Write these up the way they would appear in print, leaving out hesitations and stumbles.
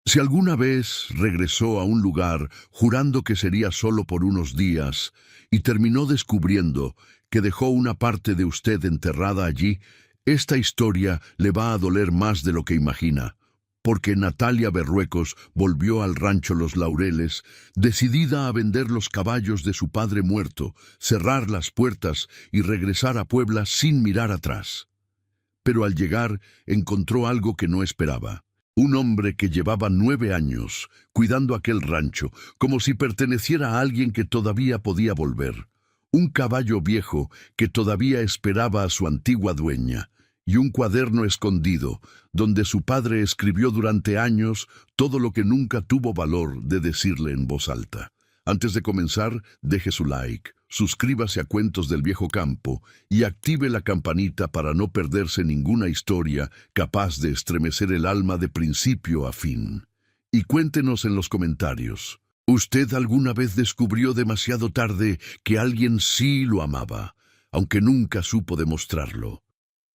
Si alguna vez regresó a un lugar jurando que sería solo por unos días y terminó descubriendo que dejó una parte de usted enterrada allí, esta historia le va a doler más de lo que imagina, porque Natalia Berruecos volvió al rancho Los Laureles, decidida a vender los caballos de su padre muerto, cerrar las puertas y regresar a Puebla sin mirar atrás. Pero al llegar encontró algo que no esperaba. Un hombre que llevaba 9 años cuidando aquel rancho, como si perteneciera a alguien que todavía podía volver. Un caballo viejo que todavía esperaba a su antigua dueña, y un cuaderno escondido, donde su padre escribió durante años todo lo que nunca tuvo valor de decirle en voz alta. Antes de comenzar, deje su like, suscríbase a Cuentos del Viejo Campo y active la campanita para no perderse ninguna historia capaz de estremecer el alma de principio a fin. Y cuéntenos en los comentarios, ¿usted alguna vez descubrió demasiado tarde que alguien sí lo amaba, aunque nunca supo demostrarlo?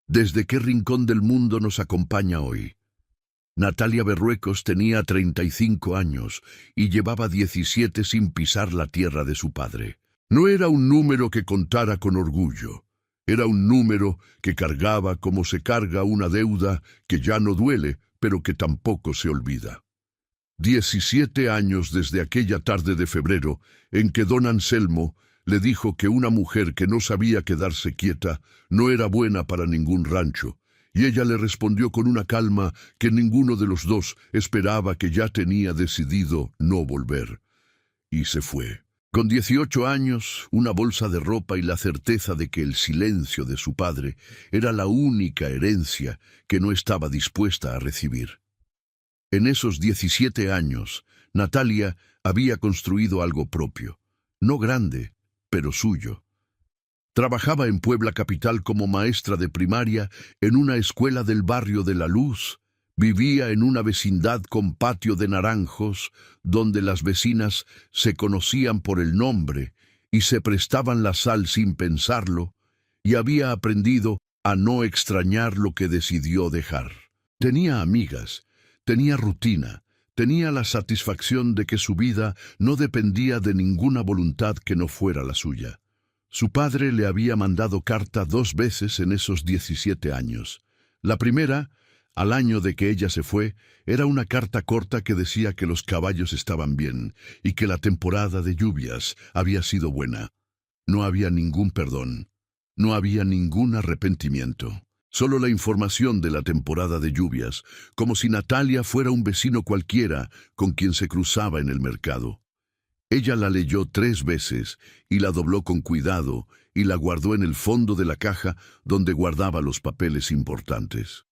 ¿Desde qué rincón del mundo nos acompaña hoy? Natalia Berruecos tenía 35 años y llevaba 17 sin pisar la tierra de su padre. No era un número que contara con orgullo. Era un número que cargaba como se carga una deuda que ya no duele, pero que tampoco se olvida. 17 años desde aquella tarde de febrero en que don Anselmo le dijo que una mujer que no sabía quedarse quieta no era buena para ningún rancho, y ella le respondió con una calma que ninguno de los dos esperaba, que ya tenía decidido no volver. Y se fue. Con 18 años, una bolsa de ropa y la certeza de que el silencio de su padre era la única herencia que no estaba dispuesta a recibir. En esos 17 años, Natalia había construido algo propio, no grande, pero suyo. Trabajaba en Puebla capital como maestra de primaria en una escuela del barrio de La Luz. Vivía en una vecindad con patio de naranjos, donde las vecinas se conocían por el nombre y se prestaban la sal sin pensarlo, y había aprendido a no extrañar lo que decidió dejar. Tenía amigas, tenía rutina, tenía la satisfacción de que su vida no dependía de ninguna voluntad que no fuera la suya. Su padre le había mandado carta 2 veces en esos 17 años. La primera, al año de que ella se fue, era una carta corta que decía que los caballos estaban bien y que la temporada de lluvias había sido buena. No había ningún perdón, no había ningún arrepentimiento. Solo la información de la temporada de lluvias, como si Natalia fuera un vecino cualquiera con quien se cruzaba en el mercado. Ella la leyó 3 veces y la dobló con cuidado y la guardó en el fondo de la caja donde guardaba los papeles importantes.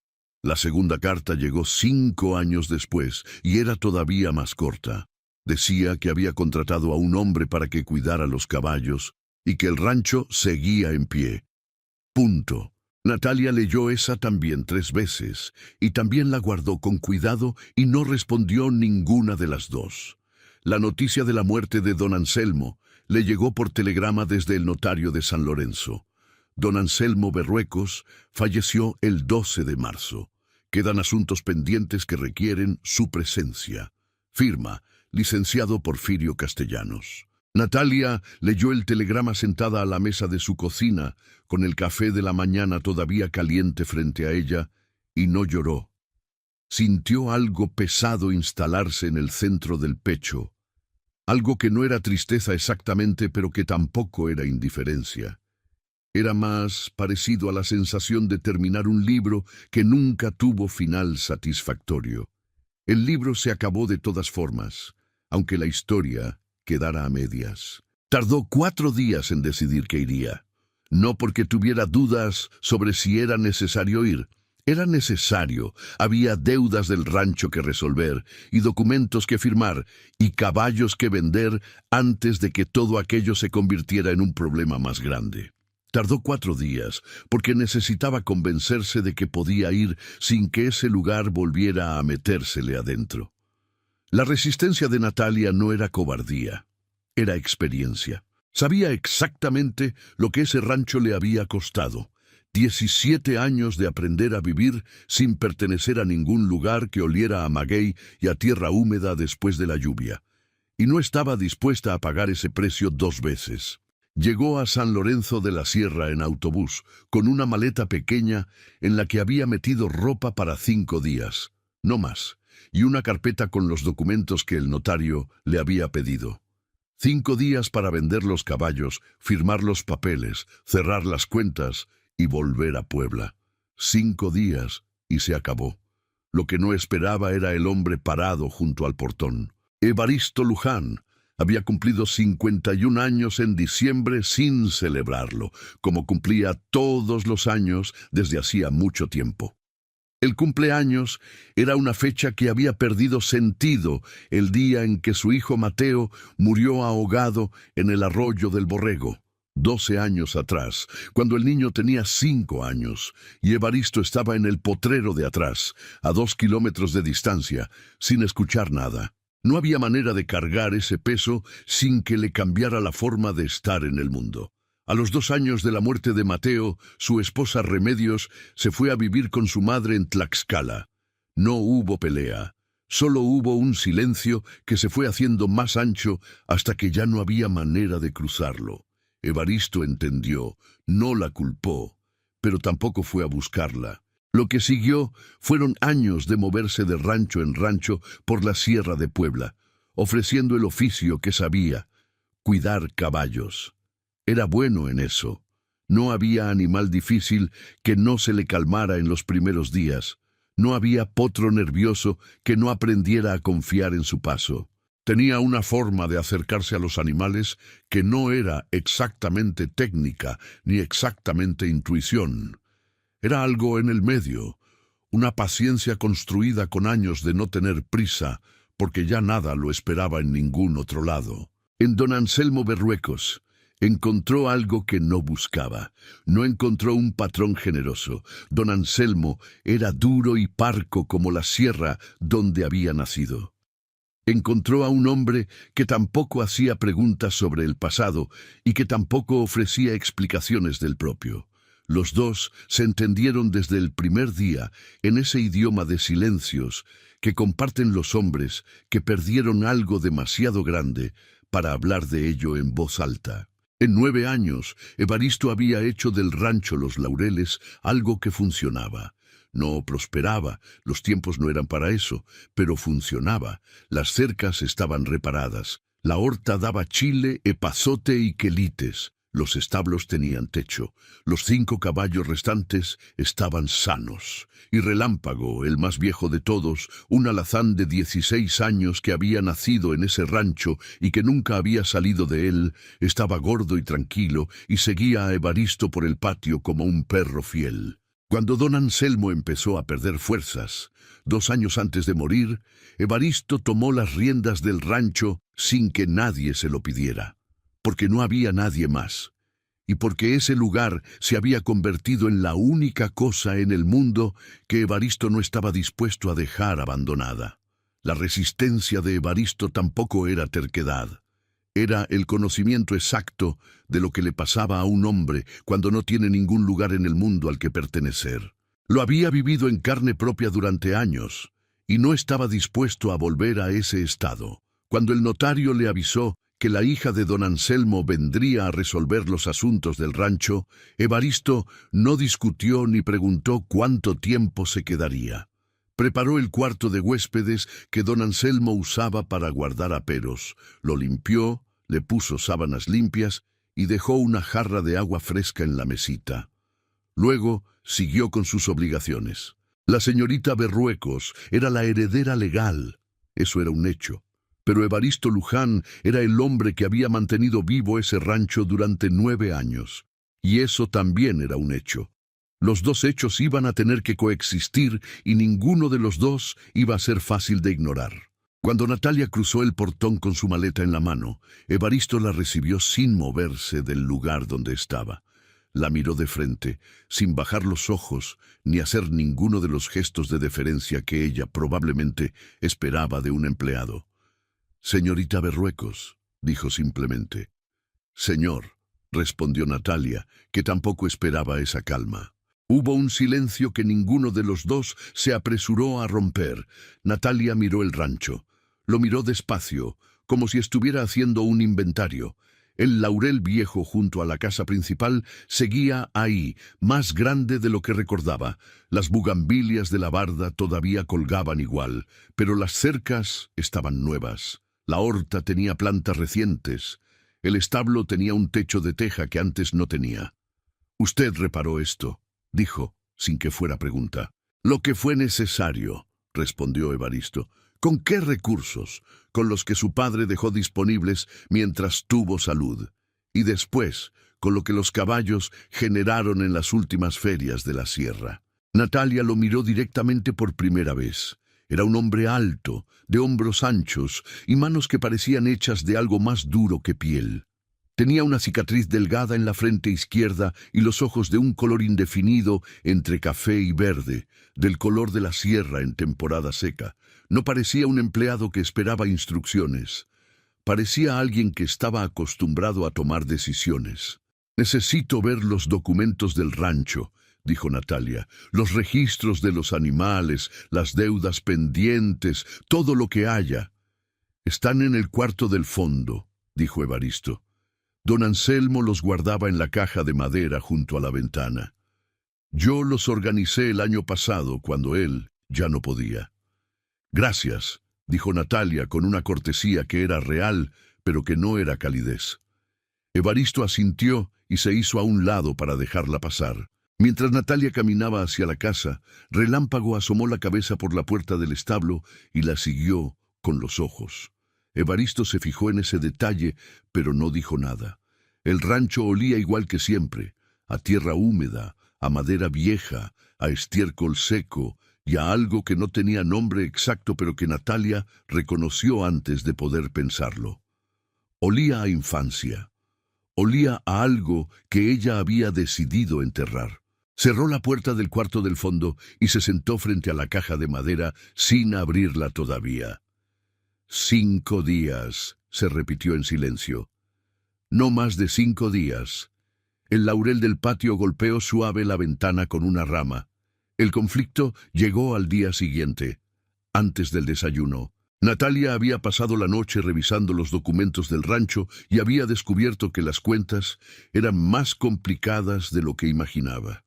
La segunda carta llegó 5 años después y era todavía más corta. Decía que había contratado a un hombre para que cuidara los caballos y que el rancho seguía en pie. Punto. Natalia leyó esa también 3 veces y también la guardó con cuidado y no respondió ninguna de las dos. La noticia de la muerte de don Anselmo le llegó por telegrama desde el notario de San Lorenzo. Don Anselmo Berruecos falleció el 12 de marzo. Quedan asuntos pendientes que requieren su presencia. Firma, licenciado Porfirio Castellanos. Natalia leyó el telegrama sentada a la mesa de su cocina, con el café de la mañana todavía caliente frente a ella, y no lloró. Sintió algo pesado instalarse en el centro del pecho, algo que no era tristeza exactamente, pero que tampoco era indiferencia. Era más parecido a la sensación de terminar un libro que nunca tuvo final satisfactorio. El libro se acabó de todas formas, aunque la historia quedara a medias. Tardó 4 días en decidir que iría. No porque tuviera dudas sobre si era necesario ir. Era necesario. Había deudas del rancho que resolver, y documentos que firmar, y caballos que vender antes de que todo aquello se convirtiera en un problema más grande. Tardó 4 días, porque necesitaba convencerse de que podía ir sin que ese lugar volviera a metérsele adentro. La resistencia de Natalia no era cobardía, era experiencia. Sabía exactamente lo que ese rancho le había costado. 17 años de aprender a vivir sin pertenecer a ningún lugar que oliera a maguey y a tierra húmeda después de la lluvia. Y no estaba dispuesta a pagar ese precio 2 veces. Llegó a San Lorenzo de la Sierra en autobús, con una maleta pequeña en la que había metido ropa para 5 días, no más, y una carpeta con los documentos que el notario le había pedido. 5 días para vender los caballos, firmar los papeles, cerrar las cuentas y volver a Puebla. 5 días y se acabó. Lo que no esperaba era el hombre parado junto al portón. Evaristo Luján había cumplido 51 años en diciembre sin celebrarlo, como cumplía todos los años desde hacía mucho tiempo. El cumpleaños era una fecha que había perdido sentido el día en que su hijo Mateo murió ahogado en el arroyo del Borrego, 12 años atrás, cuando el niño tenía 5 años, y Evaristo estaba en el potrero de atrás, a 2 kilómetros de distancia, sin escuchar nada. No había manera de cargar ese peso sin que le cambiara la forma de estar en el mundo. A los 2 años de la muerte de Mateo, su esposa Remedios se fue a vivir con su madre en Tlaxcala. No hubo pelea, solo hubo un silencio que se fue haciendo más ancho hasta que ya no había manera de cruzarlo. Evaristo entendió, no la culpó, pero tampoco fue a buscarla. Lo que siguió fueron años de moverse de rancho en rancho por la Sierra de Puebla, ofreciendo el oficio que sabía, cuidar caballos. Era bueno en eso. No había animal difícil que no se le calmara en los primeros días. No había potro nervioso que no aprendiera a confiar en su paso. Tenía una forma de acercarse a los animales que no era exactamente técnica ni exactamente intuición. Era algo en el medio, una paciencia construida con años de no tener prisa, porque ya nada lo esperaba en ningún otro lado. En don Anselmo Berruecos encontró algo que no buscaba. No encontró un patrón generoso. Don Anselmo era duro y parco como la sierra donde había nacido. Encontró a un hombre que tampoco hacía preguntas sobre el pasado y que tampoco ofrecía explicaciones del propio. Los dos se entendieron desde el primer día en ese idioma de silencios que comparten los hombres que perdieron algo demasiado grande para hablar de ello en voz alta. En 9 años, Evaristo había hecho del rancho Los Laureles algo que funcionaba. No prosperaba, los tiempos no eran para eso, pero funcionaba. Las cercas estaban reparadas, la horta daba chile, epazote y quelites. Los establos tenían techo, los 5 caballos restantes estaban sanos, y Relámpago, el más viejo de todos, un alazán de 16 años que había nacido en ese rancho y que nunca había salido de él, estaba gordo y tranquilo y seguía a Evaristo por el patio como un perro fiel. Cuando don Anselmo empezó a perder fuerzas, 2 años antes de morir, Evaristo tomó las riendas del rancho sin que nadie se lo pidiera. Porque no había nadie más, y porque ese lugar se había convertido en la única cosa en el mundo que Evaristo no estaba dispuesto a dejar abandonada. La resistencia de Evaristo tampoco era terquedad. Era el conocimiento exacto de lo que le pasaba a un hombre cuando no tiene ningún lugar en el mundo al que pertenecer. Lo había vivido en carne propia durante años, y no estaba dispuesto a volver a ese estado. Cuando el notario le avisó que la hija de don Anselmo vendría a resolver los asuntos del rancho, Evaristo no discutió ni preguntó cuánto tiempo se quedaría. Preparó el cuarto de huéspedes que don Anselmo usaba para guardar aperos, lo limpió, le puso sábanas limpias y dejó una jarra de agua fresca en la mesita. Luego siguió con sus obligaciones. La señorita Berruecos era la heredera legal, eso era un hecho. Pero Evaristo Luján era el hombre que había mantenido vivo ese rancho durante 9 años. Y eso también era un hecho. Los 2 hechos iban a tener que coexistir y ninguno de los 2 iba a ser fácil de ignorar. Cuando Natalia cruzó el portón con su maleta en la mano, Evaristo la recibió sin moverse del lugar donde estaba. La miró de frente, sin bajar los ojos ni hacer ninguno de los gestos de deferencia que ella probablemente esperaba de un empleado. «Señorita Berruecos», dijo simplemente. «Señor», respondió Natalia, que tampoco esperaba esa calma. Hubo un silencio que ninguno de los dos se apresuró a romper. Natalia miró el rancho. Lo miró despacio, como si estuviera haciendo un inventario. El laurel viejo junto a la casa principal seguía ahí, más grande de lo que recordaba. Las bugambilias de la barda todavía colgaban igual, pero las cercas estaban nuevas. La horta tenía plantas recientes. El establo tenía un techo de teja que antes no tenía. «Usted reparó esto», dijo, sin que fuera pregunta. «Lo que fue necesario», respondió Evaristo. «¿Con qué recursos? Con los que su padre dejó disponibles mientras tuvo salud. Y después, con lo que los caballos generaron en las últimas ferias de la sierra». Natalia lo miró directamente por primera vez. Era un hombre alto, de hombros anchos y manos que parecían hechas de algo más duro que piel. Tenía una cicatriz delgada en la frente izquierda y los ojos de un color indefinido entre café y verde, del color de la sierra en temporada seca. No parecía un empleado que esperaba instrucciones. Parecía alguien que estaba acostumbrado a tomar decisiones. «Necesito ver los documentos del rancho», dijo Natalia. «Los registros de los animales, las deudas pendientes, todo lo que haya». «Están en el cuarto del fondo», dijo Evaristo. Don Anselmo los guardaba en la caja de madera junto a la ventana. «Yo los organicé el año pasado, cuando él ya no podía». «Gracias», dijo Natalia con una cortesía que era real, pero que no era calidez. Evaristo asintió y se hizo a un lado para dejarla pasar. Mientras Natalia caminaba hacia la casa, Relámpago asomó la cabeza por la puerta del establo y la siguió con los ojos. Evaristo se fijó en ese detalle, pero no dijo nada. El rancho olía igual que siempre, a tierra húmeda, a madera vieja, a estiércol seco y a algo que no tenía nombre exacto, pero que Natalia reconoció antes de poder pensarlo. Olía a infancia. Olía a algo que ella había decidido enterrar. Cerró la puerta del cuarto del fondo y se sentó frente a la caja de madera sin abrirla todavía. 5 días, se repitió en silencio. No más de 5 días. El laurel del patio golpeó suave la ventana con una rama. El conflicto llegó al día siguiente, antes del desayuno. Natalia había pasado la noche revisando los documentos del rancho y había descubierto que las cuentas eran más complicadas de lo que imaginaba.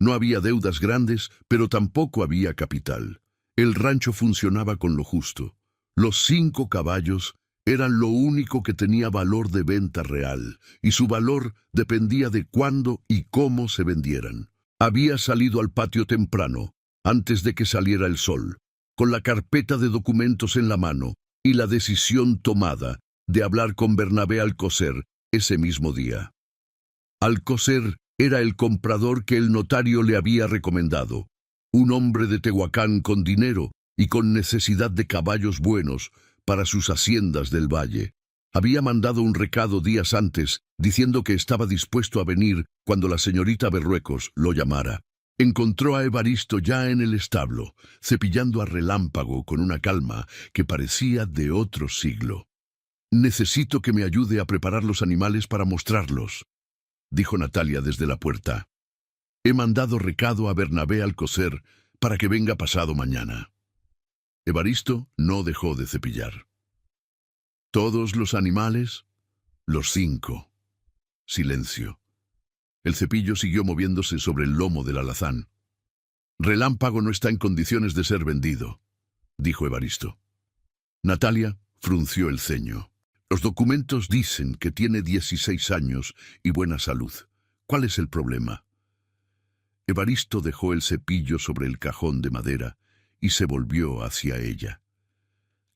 No había deudas grandes, pero tampoco había capital. El rancho funcionaba con lo justo. Los 5 caballos eran lo único que tenía valor de venta real, y su valor dependía de cuándo y cómo se vendieran. Había salido al patio temprano, antes de que saliera el sol, con la carpeta de documentos en la mano y la decisión tomada de hablar con Bernabé Alcocer ese mismo día. Alcocer era el comprador que el notario le había recomendado, un hombre de Tehuacán con dinero y con necesidad de caballos buenos para sus haciendas del valle. Había mandado un recado días antes diciendo que estaba dispuesto a venir cuando la señorita Berruecos lo llamara. Encontró a Evaristo ya en el establo, cepillando a Relámpago con una calma que parecía de otro siglo. «Necesito que me ayude a preparar los animales para mostrarlos», dijo Natalia desde la puerta. «He mandado recado a Bernabé Alcocer para que venga pasado mañana». Evaristo no dejó de cepillar. «¿Todos los animales?» «Los 5». Silencio. El cepillo siguió moviéndose sobre el lomo del alazán. «Relámpago no está en condiciones de ser vendido», dijo Evaristo. Natalia frunció el ceño. «Los documentos dicen que tiene 16 años y buena salud. ¿Cuál es el problema?» Evaristo dejó el cepillo sobre el cajón de madera y se volvió hacia ella.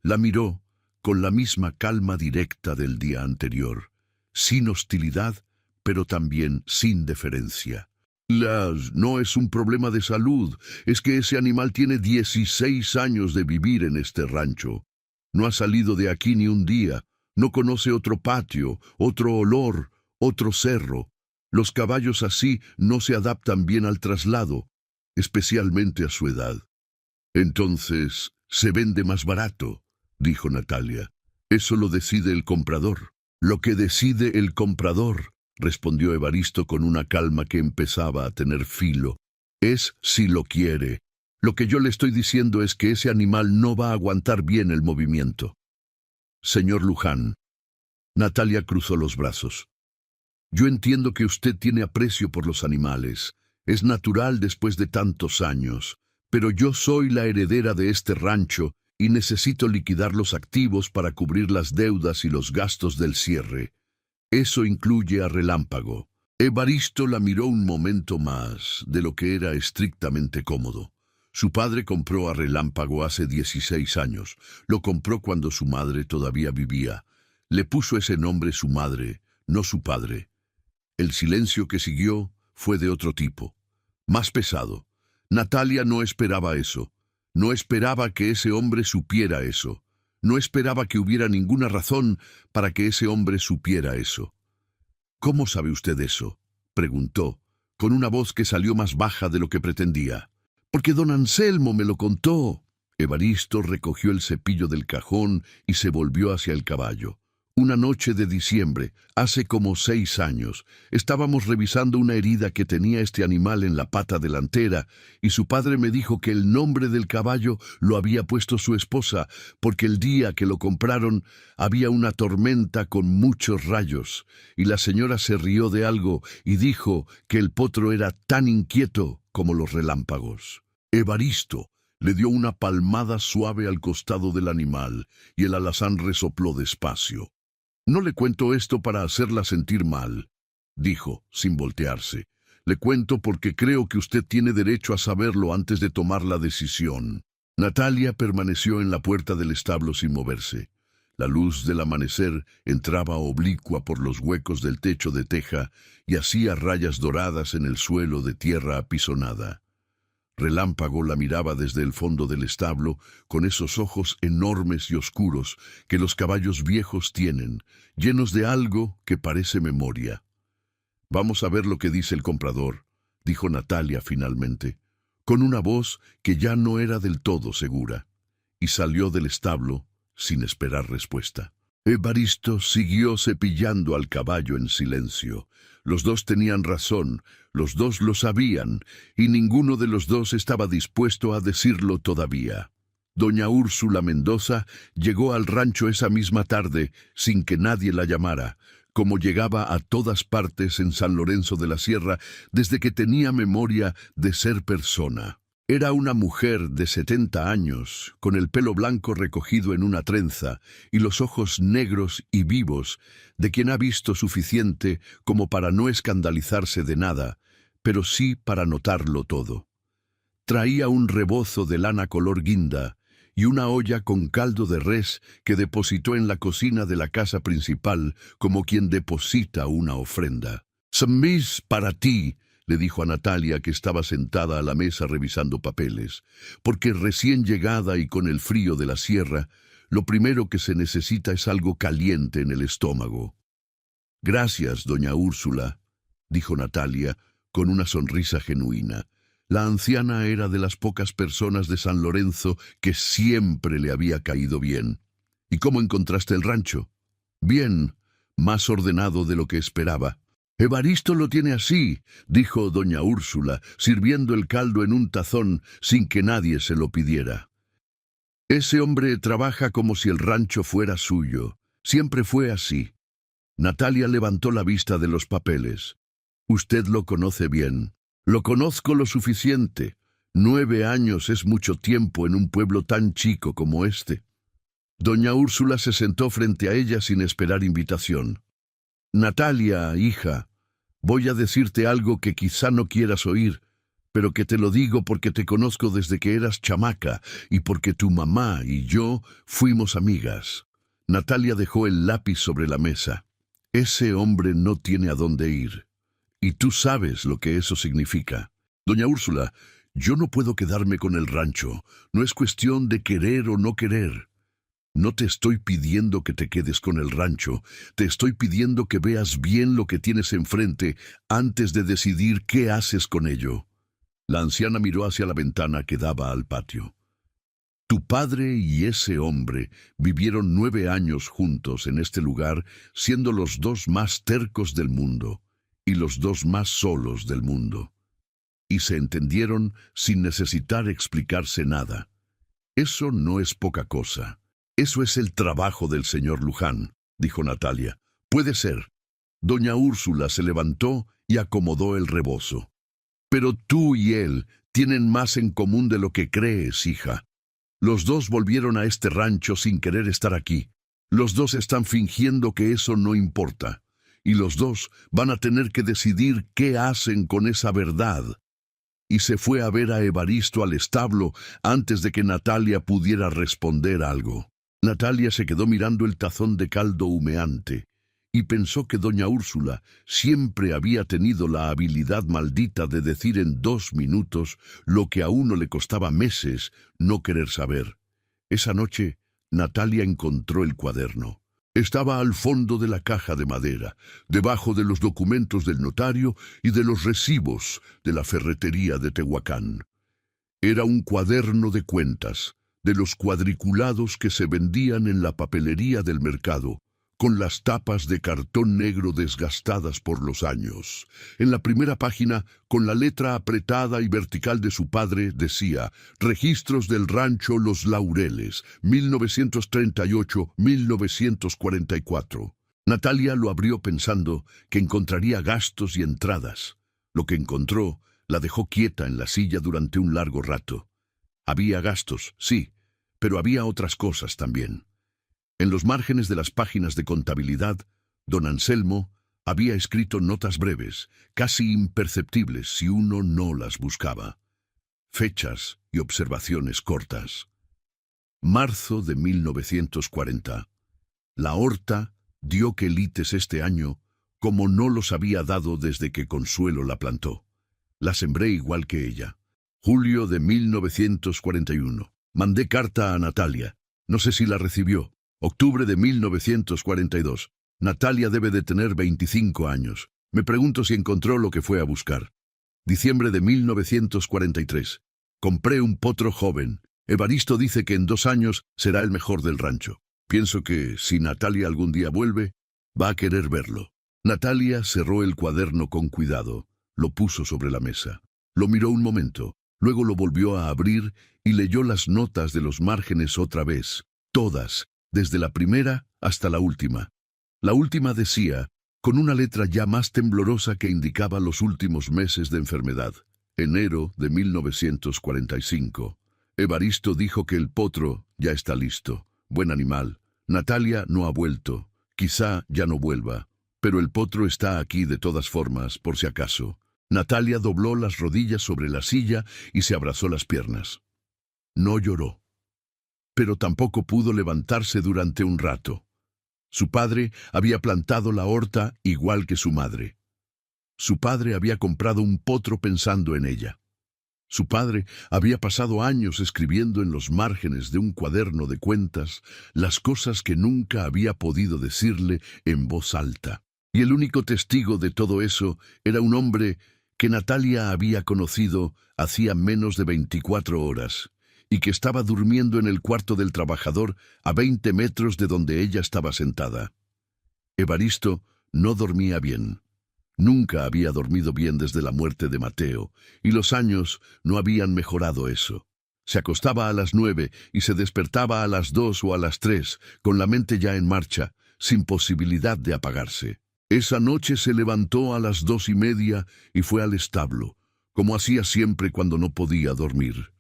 La miró con la misma calma directa del día anterior, sin hostilidad, pero también sin deferencia. «No es un problema de salud, es que ese animal tiene 16 años de vivir en este rancho. No ha salido de aquí ni un día, no conoce otro patio, otro olor, otro cerro. Los caballos así no se adaptan bien al traslado, especialmente a su edad». «Entonces, se vende más barato», dijo Natalia. «Eso lo decide el comprador». «Lo que decide el comprador», respondió Evaristo con una calma que empezaba a tener filo, Es si lo quiere. Lo que yo le estoy diciendo es que ese animal no va a aguantar bien el movimiento. Señor Luján. Natalia cruzó los brazos. Yo entiendo que usted tiene aprecio por los animales. Es natural después de tantos años. Pero yo soy la heredera de este rancho y necesito liquidar los activos para cubrir las deudas y los gastos del cierre. Eso incluye a Relámpago. Evaristo la miró un momento más de lo que era estrictamente cómodo. Su padre compró a Relámpago hace 16 años. Lo compró cuando su madre todavía vivía. Le puso ese nombre su madre, no su padre. El silencio que siguió fue de otro tipo, más pesado. Natalia no esperaba eso. No esperaba que ese hombre supiera eso. No esperaba que hubiera ninguna razón para que ese hombre supiera eso. ¿Cómo sabe usted eso?, preguntó, con una voz que salió más baja de lo que pretendía. Porque don Anselmo me lo contó. Evaristo recogió el cepillo del cajón y se volvió hacia el caballo. Una noche de diciembre, hace como 6 años, estábamos revisando una herida que tenía este animal en la pata delantera y su padre me dijo que el nombre del caballo lo había puesto su esposa porque el día que lo compraron había una tormenta con muchos rayos y la señora se rió de algo y dijo que el potro era tan inquieto como los relámpagos. Evaristo le dio una palmada suave al costado del animal y el alazán resopló despacio. No le cuento esto para hacerla sentir mal, dijo, sin voltearse. Le cuento porque creo que usted tiene derecho a saberlo antes de tomar la decisión. Natalia permaneció en la puerta del establo sin moverse. La luz del amanecer entraba oblicua por los huecos del techo de teja y hacía rayas doradas en el suelo de tierra apisonada. Relámpago la miraba desde el fondo del establo con esos ojos enormes y oscuros que los caballos viejos tienen, llenos de algo que parece memoria. «Vamos a ver lo que dice el comprador», dijo Natalia finalmente, con una voz que ya no era del todo segura, y salió del establo sin esperar respuesta. Evaristo siguió cepillando al caballo en silencio. Los dos tenían razón, los dos lo sabían, y ninguno de los dos estaba dispuesto a decirlo todavía. Doña Úrsula Mendoza llegó al rancho esa misma tarde, sin que nadie la llamara, como llegaba a todas partes en San Lorenzo de la Sierra desde que tenía memoria de ser persona. Era una mujer de 70 años, con el pelo blanco recogido en una trenza y los ojos negros y vivos, de quien ha visto suficiente como para no escandalizarse de nada, pero sí para notarlo todo. Traía un rebozo de lana color guinda y una olla con caldo de res que depositó en la cocina de la casa principal como quien deposita una ofrenda. «Smis para ti», le dijo a Natalia, que estaba sentada a la mesa revisando papeles, porque recién llegada y con el frío de la sierra, lo primero que se necesita es algo caliente en el estómago. «Gracias, doña Úrsula», dijo Natalia, con una sonrisa genuina. La anciana era de las pocas personas de San Lorenzo que siempre le había caído bien. «¿Y cómo encontraste el rancho?» «Bien, más ordenado de lo que esperaba». «Evaristo lo tiene así», dijo doña Úrsula, sirviendo el caldo en un tazón sin que nadie se lo pidiera. «Ese hombre trabaja como si el rancho fuera suyo. Siempre fue así». Natalia levantó la vista de los papeles. «Usted lo conoce bien». «Lo conozco lo suficiente. 9 años es mucho tiempo en un pueblo tan chico como este». Doña Úrsula se sentó frente a ella sin esperar invitación. «Natalia, hija, voy a decirte algo que quizá no quieras oír, pero que te lo digo porque te conozco desde que eras chamaca y porque tu mamá y yo fuimos amigas». Natalia dejó el lápiz sobre la mesa. «Ese hombre no tiene a dónde ir. Y tú sabes lo que eso significa. Doña Úrsula, yo no puedo quedarme con el rancho. No es cuestión de querer o no querer. No te estoy pidiendo que te quedes con el rancho, te estoy pidiendo que veas bien lo que tienes enfrente antes de decidir qué haces con ello». La anciana miró hacia la ventana que daba al patio. «Tu padre y ese hombre vivieron 9 años juntos en este lugar, siendo los dos más tercos del mundo y los dos más solos del mundo. y se entendieron sin necesitar explicarse nada. Eso no es poca cosa. Eso es el trabajo del señor Luján, dijo Natalia. Puede ser. Doña Úrsula se levantó y acomodó el rebozo. Pero tú y él tienen más en común de lo que crees, hija. Los dos volvieron a este rancho sin querer estar aquí. Los dos están fingiendo que eso no importa. Y los dos van a tener que decidir qué hacen con esa verdad. Y se fue a ver a Evaristo al establo antes de que Natalia pudiera responder algo. Natalia se quedó mirando el tazón de caldo humeante y pensó que doña Úrsula siempre había tenido la habilidad maldita de decir en 2 minutos lo que a uno le costaba meses no querer saber. Esa noche, Natalia encontró el cuaderno. Estaba al fondo de la caja de madera, debajo de los documentos del notario y de los recibos de la ferretería de Tehuacán. Era un cuaderno de cuentas, de los cuadriculados que se vendían en la papelería del mercado, con las tapas de cartón negro desgastadas por los años. En la primera página, con la letra apretada y vertical de su padre, decía: Registros del Rancho Los Laureles, 1938-1944. Natalia lo abrió pensando que encontraría gastos y entradas. Lo que encontró la dejó quieta en la silla durante un largo rato. Había gastos, sí, pero había otras cosas también. En los márgenes de las páginas de contabilidad, don Anselmo había escrito notas breves, casi imperceptibles si uno no las buscaba. Fechas y observaciones cortas. Marzo de 1940. La horta dio quelites este año, como no los había dado desde que Consuelo la plantó. La sembré igual que ella. Julio de 1941. Mandé carta a Natalia. No sé si la recibió. Octubre de 1942. Natalia debe de tener 25 años. Me pregunto si encontró lo que fue a buscar. Diciembre de 1943. Compré un potro joven. Evaristo dice que en 2 años será el mejor del rancho. Pienso que, si Natalia algún día vuelve, va a querer verlo. Natalia cerró el cuaderno con cuidado. Lo puso sobre la mesa. Lo miró un momento. Luego lo volvió a abrir y leyó las notas de los márgenes otra vez. Todas, desde la primera hasta la última. La última decía, con una letra ya más temblorosa que indicaba los últimos meses de enfermedad. Enero de 1945. Evaristo dijo que el potro ya está listo. Buen animal. Natalia no ha vuelto. Quizá ya no vuelva. Pero el potro está aquí de todas formas, por si acaso. Natalia dobló las rodillas sobre la silla y se abrazó las piernas. No lloró. Pero tampoco pudo levantarse durante un rato. Su padre había plantado la horta igual que su madre. Su padre había comprado un potro pensando en ella. Su padre había pasado años escribiendo en los márgenes de un cuaderno de cuentas las cosas que nunca había podido decirle en voz alta. Y el único testigo de todo eso era un hombre que Natalia había conocido hacía menos de 24 horas. Y que estaba durmiendo en el cuarto del trabajador a 20 metros de donde ella estaba sentada. Evaristo no dormía bien. Nunca había dormido bien desde la muerte de Mateo, y los años no habían mejorado eso. Se acostaba a las 9 y se despertaba a las 2 o a las 3, con la mente ya en marcha, sin posibilidad de apagarse. Esa noche se levantó a las 2:30 y fue al establo, como hacía siempre cuando no podía dormir.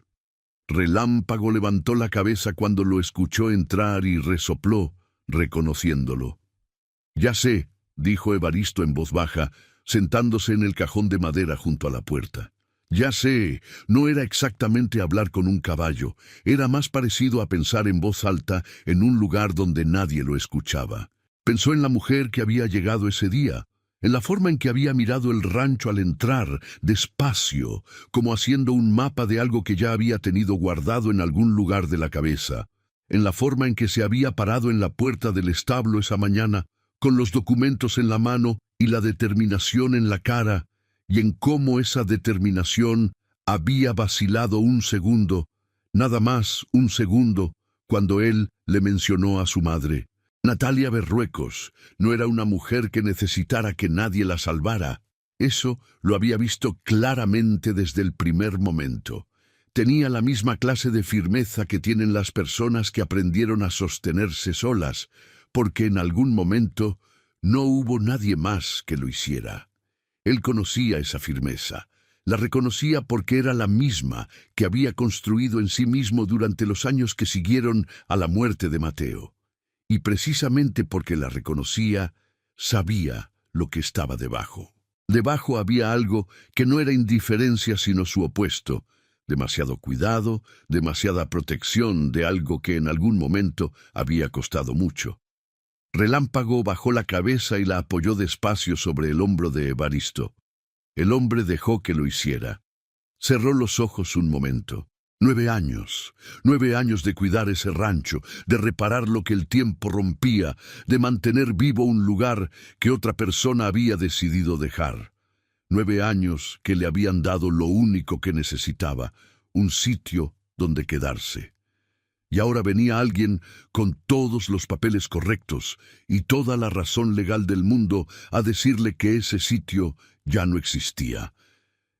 Relámpago levantó la cabeza cuando lo escuchó entrar y resopló, reconociéndolo. «Ya sé», dijo Evaristo en voz baja, sentándose en el cajón de madera junto a la puerta. «Ya sé, no era exactamente hablar con un caballo, era más parecido a pensar en voz alta en un lugar donde nadie lo escuchaba. Pensó en la mujer que había llegado ese día, en la forma en que había mirado el rancho al entrar, despacio, como haciendo un mapa de algo que ya había tenido guardado en algún lugar de la cabeza, en la forma en que se había parado en la puerta del establo esa mañana, con los documentos en la mano y la determinación en la cara, y en cómo esa determinación había vacilado un segundo, nada más un segundo, cuando él le mencionó a su madre. Natalia Berruecos no era una mujer que necesitara que nadie la salvara. Eso lo había visto claramente desde el primer momento. Tenía la misma clase de firmeza que tienen las personas que aprendieron a sostenerse solas, porque en algún momento no hubo nadie más que lo hiciera. Él conocía esa firmeza, la reconocía porque era la misma que había construido en sí mismo durante los años que siguieron a la muerte de Mateo. Y precisamente porque la reconocía, sabía lo que estaba debajo. Debajo había algo que no era indiferencia sino su opuesto, demasiado cuidado, demasiada protección de algo que en algún momento había costado mucho. Relámpago bajó la cabeza y la apoyó despacio sobre el hombro de Evaristo. El hombre dejó que lo hiciera. Cerró los ojos un momento. 9 años, 9 años de cuidar ese rancho, de reparar lo que el tiempo rompía, de mantener vivo un lugar que otra persona había decidido dejar. 9 años que le habían dado lo único que necesitaba, un sitio donde quedarse. Y ahora venía alguien con todos los papeles correctos y toda la razón legal del mundo a decirle que ese sitio ya no existía.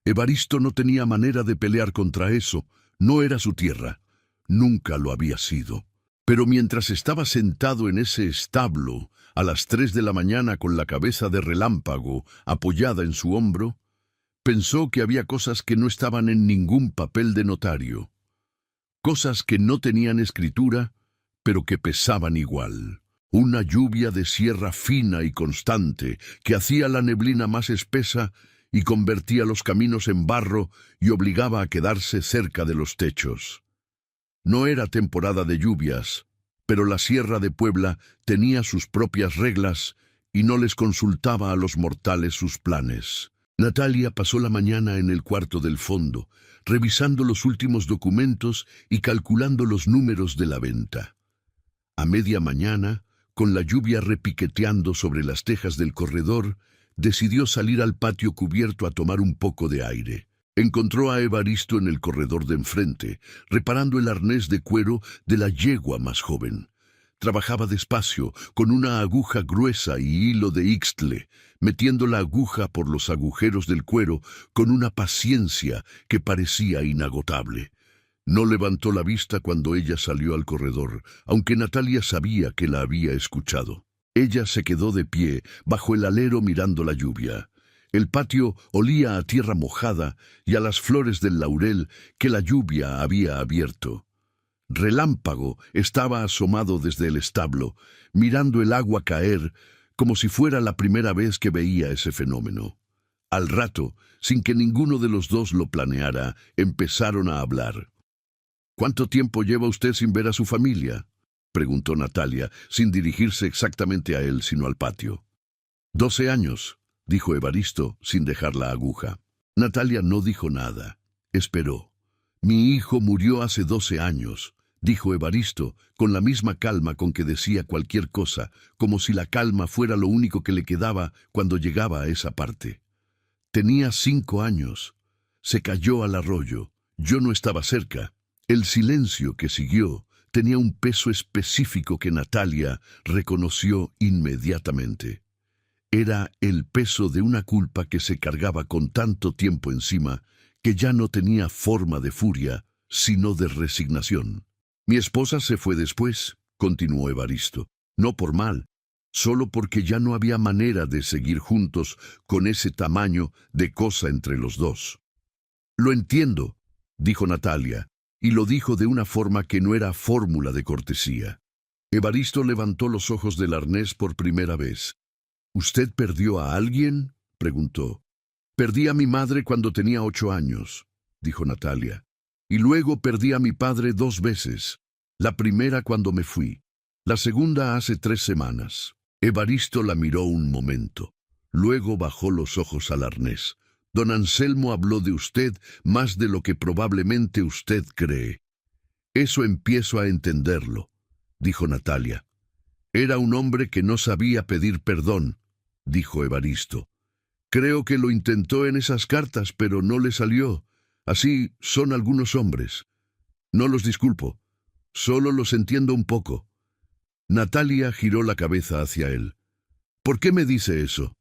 Evaristo no tenía manera de pelear contra eso, no era su tierra, nunca lo había sido. Pero mientras estaba sentado en ese establo, a las 3 de la mañana con la cabeza de Relámpago apoyada en su hombro, pensó que había cosas que no estaban en ningún papel de notario. Cosas que no tenían escritura, pero que pesaban igual. Una lluvia de sierra fina y constante que hacía la neblina más espesa y convertía los caminos en barro y obligaba a quedarse cerca de los techos. No era temporada de lluvias, pero la Sierra de Puebla tenía sus propias reglas y no les consultaba a los mortales sus planes. Natalia pasó la mañana en el cuarto del fondo, revisando los últimos documentos y calculando los números de la venta. A media mañana, con la lluvia repiqueteando sobre las tejas del corredor, decidió salir al patio cubierto a tomar un poco de aire. Encontró a Evaristo en el corredor de enfrente, reparando el arnés de cuero de la yegua más joven. Trabajaba despacio, con una aguja gruesa y hilo de ixtle, metiendo la aguja por los agujeros del cuero con una paciencia que parecía inagotable. No levantó la vista cuando ella salió al corredor, aunque Natalia sabía que la había escuchado. Ella se quedó de pie, bajo el alero mirando la lluvia. El patio olía a tierra mojada y a las flores del laurel que la lluvia había abierto. Relámpago estaba asomado desde el establo, mirando el agua caer como si fuera la primera vez que veía ese fenómeno. Al rato, sin que ninguno de los dos lo planeara, empezaron a hablar. «¿Cuánto tiempo lleva usted sin ver a su familia?», preguntó Natalia, sin dirigirse exactamente a él, sino al patio. 12 años, dijo Evaristo, sin dejar la aguja. Natalia no dijo nada. Esperó. «Mi hijo murió hace 12 años», dijo Evaristo, con la misma calma con que decía cualquier cosa, como si la calma fuera lo único que le quedaba cuando llegaba a esa parte. «Tenía 5 años. Se cayó al arroyo. Yo no estaba cerca». El silencio que siguió tenía un peso específico que Natalia reconoció inmediatamente. Era el peso de una culpa que se cargaba con tanto tiempo encima que ya no tenía forma de furia, sino de resignación. «Mi esposa se fue después», continuó Evaristo, «no por mal, solo porque ya no había manera de seguir juntos con ese tamaño de cosa entre los dos». «Lo entiendo», dijo Natalia, y lo dijo de una forma que no era fórmula de cortesía. Evaristo levantó los ojos del arnés por primera vez. «¿Usted perdió a alguien?», preguntó. «Perdí a mi madre cuando tenía 8 años», dijo Natalia. «Y luego perdí a mi padre 2 veces. La primera cuando me fui. La segunda hace 3 semanas». Evaristo la miró un momento. Luego bajó los ojos al arnés. «Don Anselmo habló de usted más de lo que probablemente usted cree». «Eso empiezo a entenderlo», dijo Natalia. «Era un hombre que no sabía pedir perdón», dijo Evaristo. «Creo que lo intentó en esas cartas, pero no le salió. Así son algunos hombres. No los disculpo, solo los entiendo un poco». Natalia giró la cabeza hacia él. «¿Por qué me dice eso?».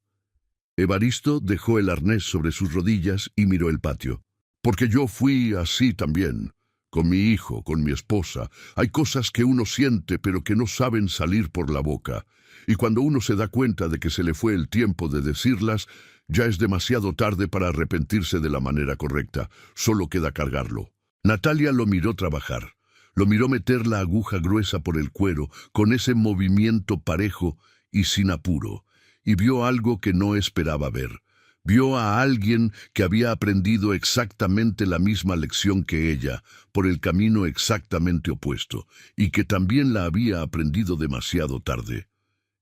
Evaristo dejó el arnés sobre sus rodillas y miró el patio. Porque yo fui así también, con mi hijo, con mi esposa. Hay cosas que uno siente pero que no saben salir por la boca. Y cuando uno se da cuenta de que se le fue el tiempo de decirlas, ya es demasiado tarde para arrepentirse de la manera correcta. Solo queda cargarlo. Natalia lo miró trabajar. Lo miró meter la aguja gruesa por el cuero, con ese movimiento parejo y sin apuro. Y vio algo que no esperaba ver. Vio a alguien que había aprendido exactamente la misma lección que ella, por el camino exactamente opuesto, y que también la había aprendido demasiado tarde.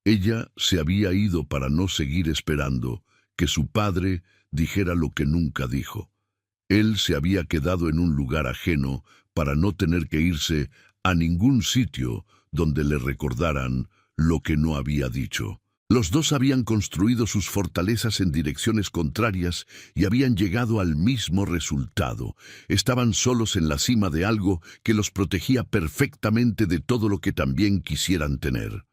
Ella se había ido para no seguir esperando que su padre dijera lo que nunca dijo. Él se había quedado en un lugar ajeno para no tener que irse a ningún sitio donde le recordaran lo que no había dicho. Los dos habían construido sus fortalezas en direcciones contrarias y habían llegado al mismo resultado. Estaban solos en la cima de algo que los protegía perfectamente de todo lo que también quisieran tener.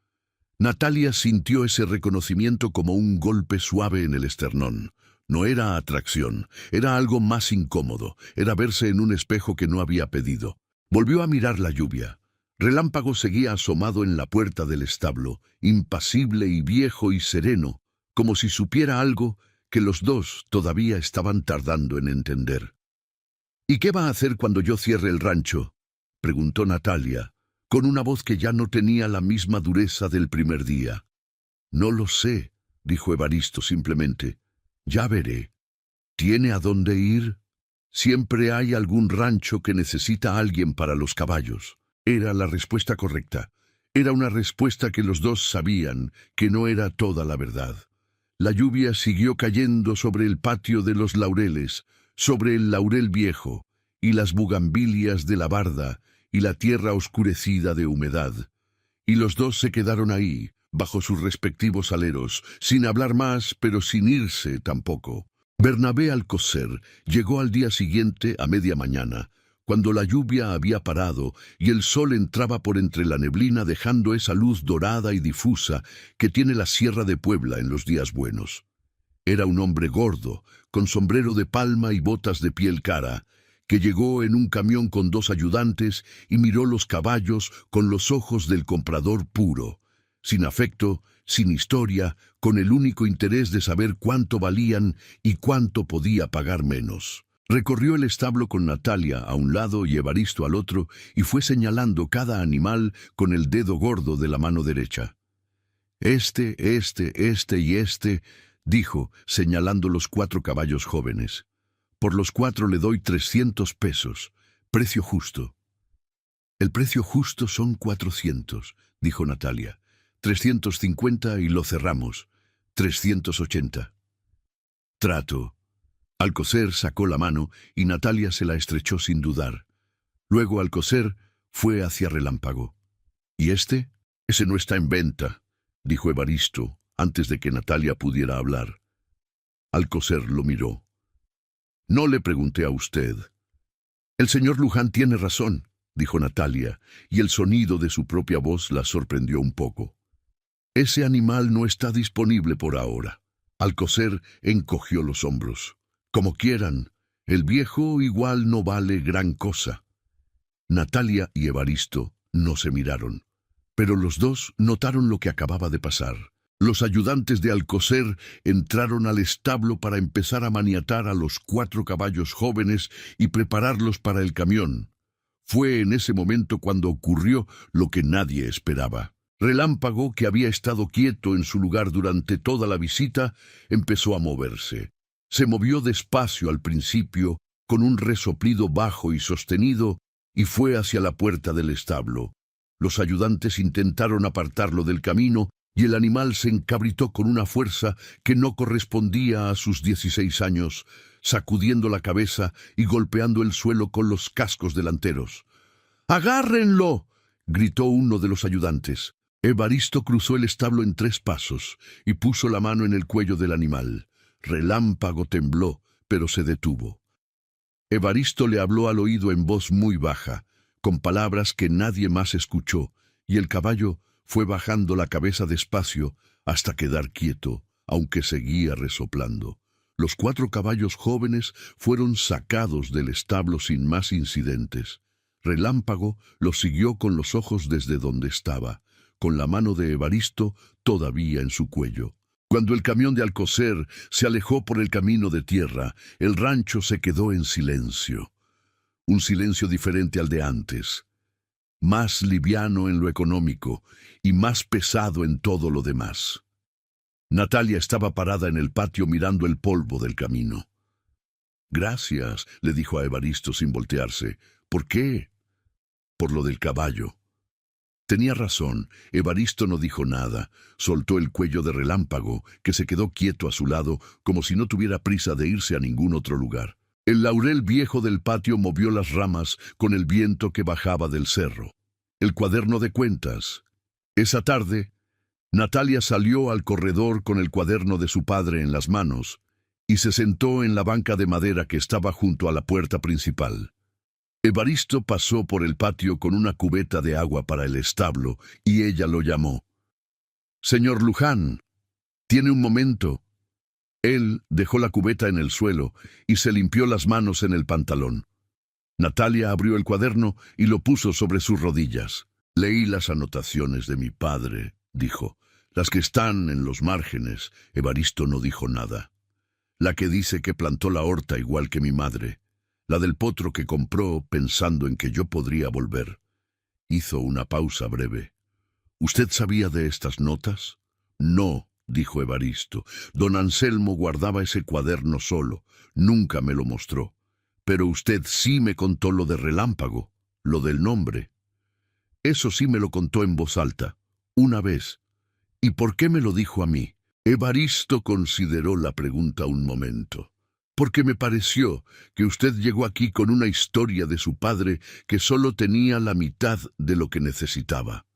Natalia sintió ese reconocimiento como un golpe suave en el esternón. No era atracción, era algo más incómodo, era verse en un espejo que no había pedido. Volvió a mirar la lluvia. Relámpago seguía asomado en la puerta del establo, impasible y viejo y sereno, como si supiera algo que los dos todavía estaban tardando en entender. «¿Y qué va a hacer cuando yo cierre el rancho?», preguntó Natalia, con una voz que ya no tenía la misma dureza del primer día. «No lo sé», dijo Evaristo simplemente. «Ya veré». «¿Tiene a dónde ir?». «Siempre hay algún rancho que necesita a alguien para los caballos». Era la respuesta correcta. Era una respuesta que los dos sabían que no era toda la verdad. La lluvia siguió cayendo sobre el patio de los laureles, sobre el laurel viejo, y las bugambilias de la barda, y la tierra oscurecida de humedad. Y los dos se quedaron ahí, bajo sus respectivos aleros, sin hablar más, pero sin irse tampoco. Bernabé Alcocer llegó al día siguiente a media mañana, cuando la lluvia había parado y el sol entraba por entre la neblina dejando esa luz dorada y difusa que tiene la Sierra de Puebla en los días buenos. Era un hombre gordo, con sombrero de palma y botas de piel cara, que llegó en un camión con 2 ayudantes y miró los caballos con los ojos del comprador puro, sin afecto, sin historia, con el único interés de saber cuánto valían y cuánto podía pagar menos. Recorrió el establo con Natalia a un lado y Evaristo al otro y fue señalando cada animal con el dedo gordo de la mano derecha. Este y este, dijo, señalando los 4 caballos jóvenes. Por los 4 le doy 300 pesos, precio justo. El precio justo son 400, dijo Natalia. 350 y lo cerramos. 380. Trato. Alcocer sacó la mano y Natalia se la estrechó sin dudar. Luego Alcocer fue hacia Relámpago. ¿Y este? Ese no está en venta, dijo Evaristo, antes de que Natalia pudiera hablar. Alcocer lo miró. No le pregunté a usted. El señor Luján tiene razón, dijo Natalia, y el sonido de su propia voz la sorprendió un poco. Ese animal no está disponible por ahora. Alcocer encogió los hombros. Como quieran, el viejo igual no vale gran cosa. Natalia y Evaristo no se miraron, pero los dos notaron lo que acababa de pasar. Los ayudantes de Alcocer entraron al establo para empezar a maniatar a los 4 caballos jóvenes y prepararlos para el camión. Fue en ese momento cuando ocurrió lo que nadie esperaba. Relámpago, que había estado quieto en su lugar durante toda la visita, empezó a moverse. Se movió despacio al principio, con un resoplido bajo y sostenido, y fue hacia la puerta del establo. Los ayudantes intentaron apartarlo del camino, y el animal se encabritó con una fuerza que no correspondía a sus 16 años, sacudiendo la cabeza y golpeando el suelo con los cascos delanteros. «¡Agárrenlo!», gritó uno de los ayudantes. Evaristo cruzó el establo en 3 pasos y puso la mano en el cuello del animal. Relámpago tembló, pero se detuvo. Evaristo le habló al oído en voz muy baja, con palabras que nadie más escuchó, y el caballo fue bajando la cabeza despacio hasta quedar quieto, aunque seguía resoplando. Los 4 caballos jóvenes fueron sacados del establo sin más incidentes. Relámpago los siguió con los ojos desde donde estaba, con la mano de Evaristo todavía en su cuello. Cuando el camión de Alcocer se alejó por el camino de tierra, el rancho se quedó en silencio. Un silencio diferente al de antes, más liviano en lo económico y más pesado en todo lo demás. Natalia estaba parada en el patio mirando el polvo del camino. «Gracias», le dijo a Evaristo sin voltearse. «¿Por qué?» «Por lo del caballo». Tenía razón. Evaristo no dijo nada. Soltó el cuello de Relámpago, que se quedó quieto a su lado, como si no tuviera prisa de irse a ningún otro lugar. El laurel viejo del patio movió las ramas con el viento que bajaba del cerro. El cuaderno de cuentas. Esa tarde, Natalia salió al corredor con el cuaderno de su padre en las manos y se sentó en la banca de madera que estaba junto a la puerta principal. Evaristo pasó por el patio con una cubeta de agua para el establo y ella lo llamó. «Señor Luján, ¿tiene un momento?» Él dejó la cubeta en el suelo y se limpió las manos en el pantalón. Natalia abrió el cuaderno y lo puso sobre sus rodillas. «Leí las anotaciones de mi padre», dijo. «Las que están en los márgenes». Evaristo no dijo nada. «La que dice que plantó la horta igual que mi madre. La del potro que compró pensando en que yo podría volver». Hizo una pausa breve. «¿Usted sabía de estas notas?» «No», dijo Evaristo. «Don Anselmo guardaba ese cuaderno solo. Nunca me lo mostró. Pero usted sí me contó lo de Relámpago, lo del nombre». «Eso sí me lo contó en voz alta, una vez». «¿Y por qué me lo dijo a mí?» Evaristo consideró la pregunta un momento. «Porque me pareció que usted llegó aquí con una historia de su padre que solo tenía la mitad de lo que necesitaba.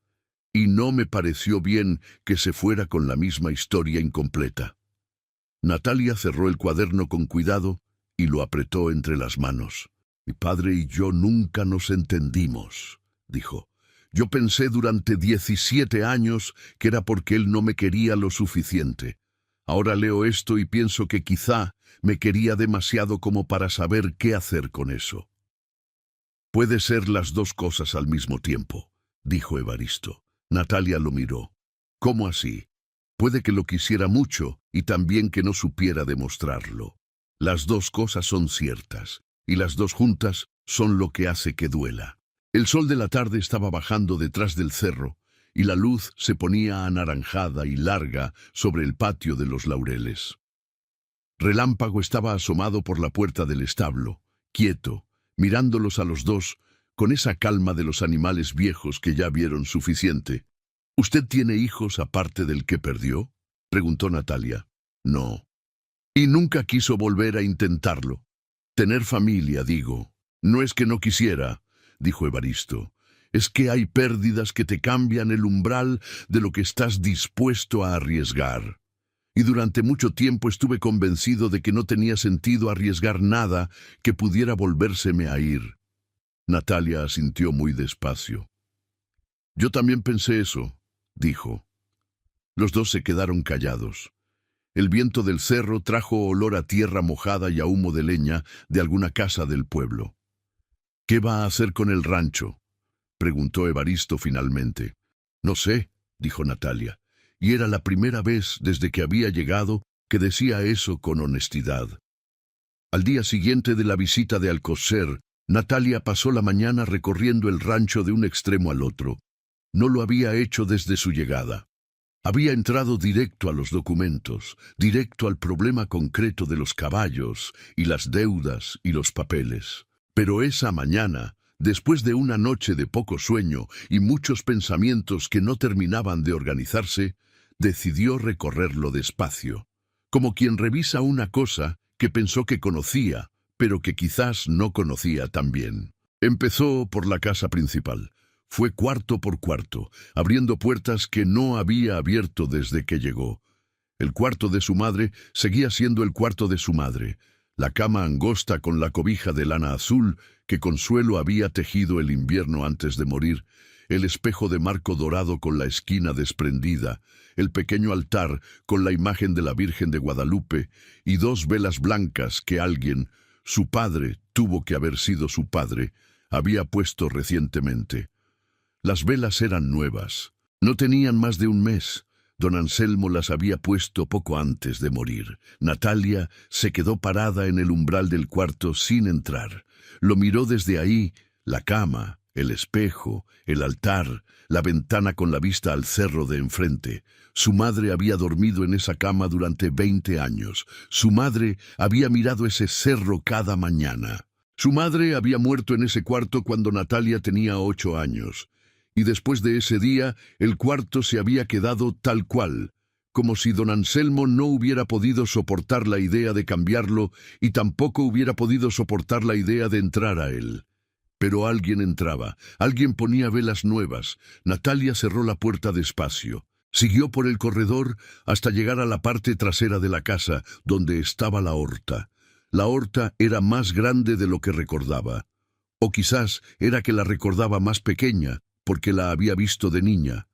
Y no me pareció bien que se fuera con la misma historia incompleta». Natalia cerró el cuaderno con cuidado y lo apretó entre las manos. «Mi padre y yo nunca nos entendimos», dijo. «Yo pensé durante 17 años que era porque él no me quería lo suficiente. Ahora leo esto y pienso que quizá me quería demasiado como para saber qué hacer con eso». «Puede ser las dos cosas al mismo tiempo», dijo Evaristo. Natalia lo miró. «¿Cómo así?» «Puede que lo quisiera mucho y también que no supiera demostrarlo. Las dos cosas son ciertas, y las dos juntas son lo que hace que duela». El sol de la tarde estaba bajando detrás del cerro, y la luz se ponía anaranjada y larga sobre el patio de los laureles. Relámpago estaba asomado por la puerta del establo, quieto, mirándolos a los dos, con esa calma de los animales viejos que ya vieron suficiente. «¿Usted tiene hijos aparte del que perdió?», preguntó Natalia. «No». «¿Y nunca quiso volver a intentarlo?» «Tener familia, digo. No es que no quisiera», dijo Evaristo. «Es que hay pérdidas que te cambian el umbral de lo que estás dispuesto a arriesgar. Y durante mucho tiempo estuve convencido de que no tenía sentido arriesgar nada que pudiera volvérseme a ir». Natalia asintió muy despacio. «Yo también pensé eso», dijo. Los dos se quedaron callados. El viento del cerro trajo olor a tierra mojada y a humo de leña de alguna casa del pueblo. «¿Qué va a hacer con el rancho?», preguntó Evaristo finalmente. «No sé», dijo Natalia, y era la primera vez desde que había llegado que decía eso con honestidad. Al día siguiente de la visita de Alcocer, Natalia pasó la mañana recorriendo el rancho de un extremo al otro. No lo había hecho desde su llegada. Había entrado directo a los documentos, directo al problema concreto de los caballos y las deudas y los papeles. Pero esa mañana, después de una noche de poco sueño y muchos pensamientos que no terminaban de organizarse, decidió recorrerlo despacio, como quien revisa una cosa que pensó que conocía, pero que quizás no conocía tan bien. Empezó por la casa principal. Fue cuarto por cuarto, abriendo puertas que no había abierto desde que llegó. El cuarto de su madre seguía siendo el cuarto de su madre, la cama angosta con la cobija de lana azul que Consuelo había tejido el invierno antes de morir, el espejo de marco dorado con la esquina desprendida, el pequeño altar con la imagen de la Virgen de Guadalupe y 2 velas blancas que alguien, su padre, tuvo que haber sido su padre, había puesto recientemente. Las velas eran nuevas. No tenían más de un mes. Don Anselmo las había puesto poco antes de morir. Natalia se quedó parada en el umbral del cuarto sin entrar. Lo miró desde ahí, la cama, el espejo, el altar, la ventana con la vista al cerro de enfrente. Su madre había dormido en esa cama durante 20 años. Su madre había mirado ese cerro cada mañana. Su madre había muerto en ese cuarto cuando Natalia tenía 8 años. Y después de ese día, el cuarto se había quedado tal cual, como si don Anselmo no hubiera podido soportar la idea de cambiarlo y tampoco hubiera podido soportar la idea de entrar a él. Pero alguien entraba, alguien ponía velas nuevas. Natalia cerró la puerta despacio. Siguió por el corredor hasta llegar a la parte trasera de la casa, donde estaba la horta. La horta era más grande de lo que recordaba. O quizás era que la recordaba más pequeña, porque la había visto de niña.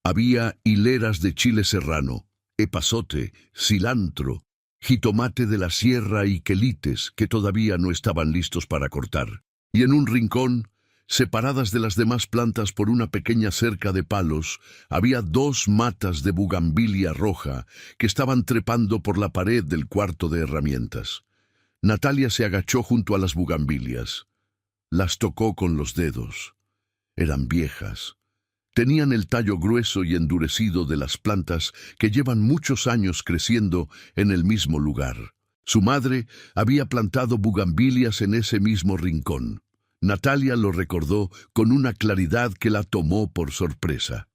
Había hileras de chile serrano, epazote, cilantro, jitomate de la sierra y quelites que todavía no estaban listos para cortar. Y en un rincón, separadas de las demás plantas por una pequeña cerca de palos, había 2 matas de bugambilia roja que estaban trepando por la pared del cuarto de herramientas. Natalia se agachó junto a las bugambilias. Las tocó con los dedos. Eran viejas. Tenían el tallo grueso y endurecido de las plantas que llevan muchos años creciendo en el mismo lugar. Su madre había plantado bugambilias en ese mismo rincón. Natalia lo recordó con una claridad que la tomó por sorpresa.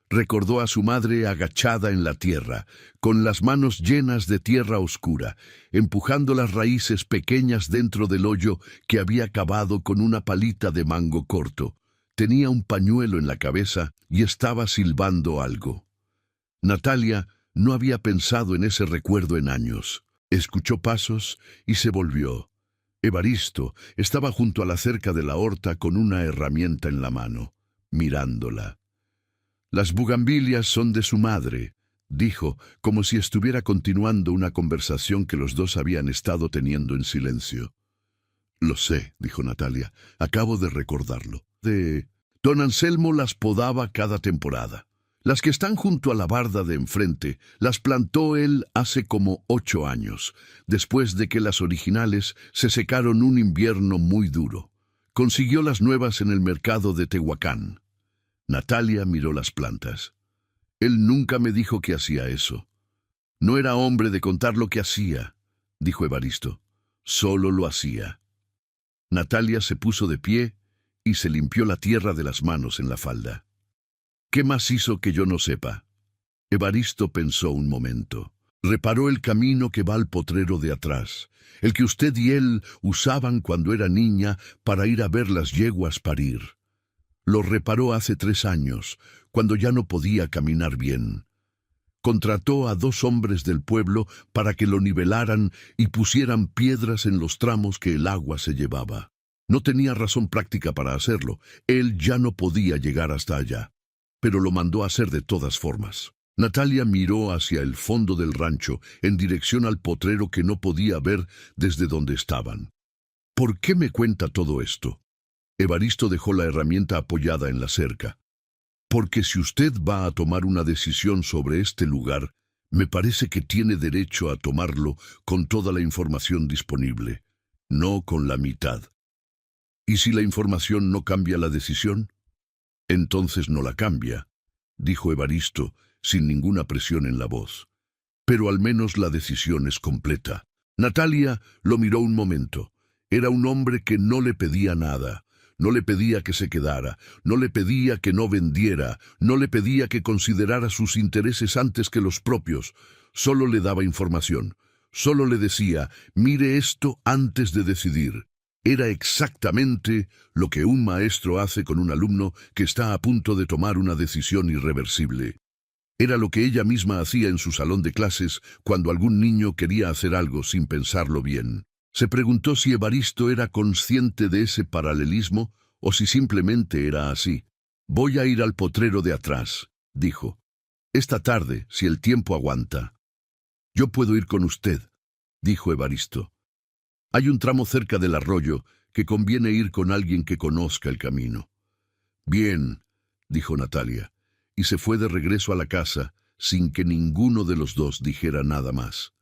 Recordó a su madre agachada en la tierra, con las manos llenas de tierra oscura, empujando las raíces pequeñas dentro del hoyo que había cavado con una palita de mango corto. Tenía un pañuelo en la cabeza y estaba silbando algo. Natalia no había pensado en ese recuerdo en años. Escuchó pasos y se volvió. Evaristo estaba junto a la cerca de la horta con una herramienta en la mano, mirándola. «Las bugambilias son de su madre», dijo, como si estuviera continuando una conversación que los dos habían estado teniendo en silencio. «Lo sé», dijo Natalia, «acabo de recordarlo. Don Anselmo las podaba cada temporada. Las que están junto a la barda de enfrente las plantó él hace como 8 años, después de que las originales se secaron un invierno muy duro. Consiguió las nuevas en el mercado de Tehuacán». Natalia miró las plantas. «Él nunca me dijo que hacía eso». «No era hombre de contar lo que hacía», dijo Evaristo. «Solo lo hacía». Natalia se puso de pie y se limpió la tierra de las manos en la falda. «¿Qué más hizo que yo no sepa?» Evaristo pensó un momento. «Reparó el camino que va al potrero de atrás, el que usted y él usaban cuando era niña para ir a ver las yeguas parir. Lo reparó hace 3 años, cuando ya no podía caminar bien. Contrató a 2 hombres del pueblo para que lo nivelaran y pusieran piedras en los tramos que el agua se llevaba. No tenía razón práctica para hacerlo. Él ya no podía llegar hasta allá, pero lo mandó a hacer de todas formas». Natalia miró hacia el fondo del rancho, en dirección al potrero que no podía ver desde donde estaban. «¿Por qué me cuenta todo esto?» Evaristo dejó la herramienta apoyada en la cerca. «Porque si usted va a tomar una decisión sobre este lugar, me parece que tiene derecho a tomarlo con toda la información disponible, no con la mitad. ¿Y si la información no cambia la decisión? Entonces no la cambia», dijo Evaristo, sin ninguna presión en la voz. «Pero al menos la decisión es completa». Natalia lo miró un momento. Era un hombre que no le pedía nada. No le pedía que se quedara, no le pedía que no vendiera, no le pedía que considerara sus intereses antes que los propios. Solo le daba información. Solo le decía, mire esto antes de decidir. Era exactamente lo que un maestro hace con un alumno que está a punto de tomar una decisión irreversible. Era lo que ella misma hacía en su salón de clases cuando algún niño quería hacer algo sin pensarlo bien. Se preguntó si Evaristo era consciente de ese paralelismo o si simplemente era así. Voy a ir al potrero de atrás, dijo. Esta tarde, si el tiempo aguanta. Yo puedo ir con usted, dijo Evaristo. Hay un tramo cerca del arroyo que conviene ir con alguien que conozca el camino. Bien, dijo Natalia, y se fue de regreso a la casa sin que ninguno de los dos dijera nada más.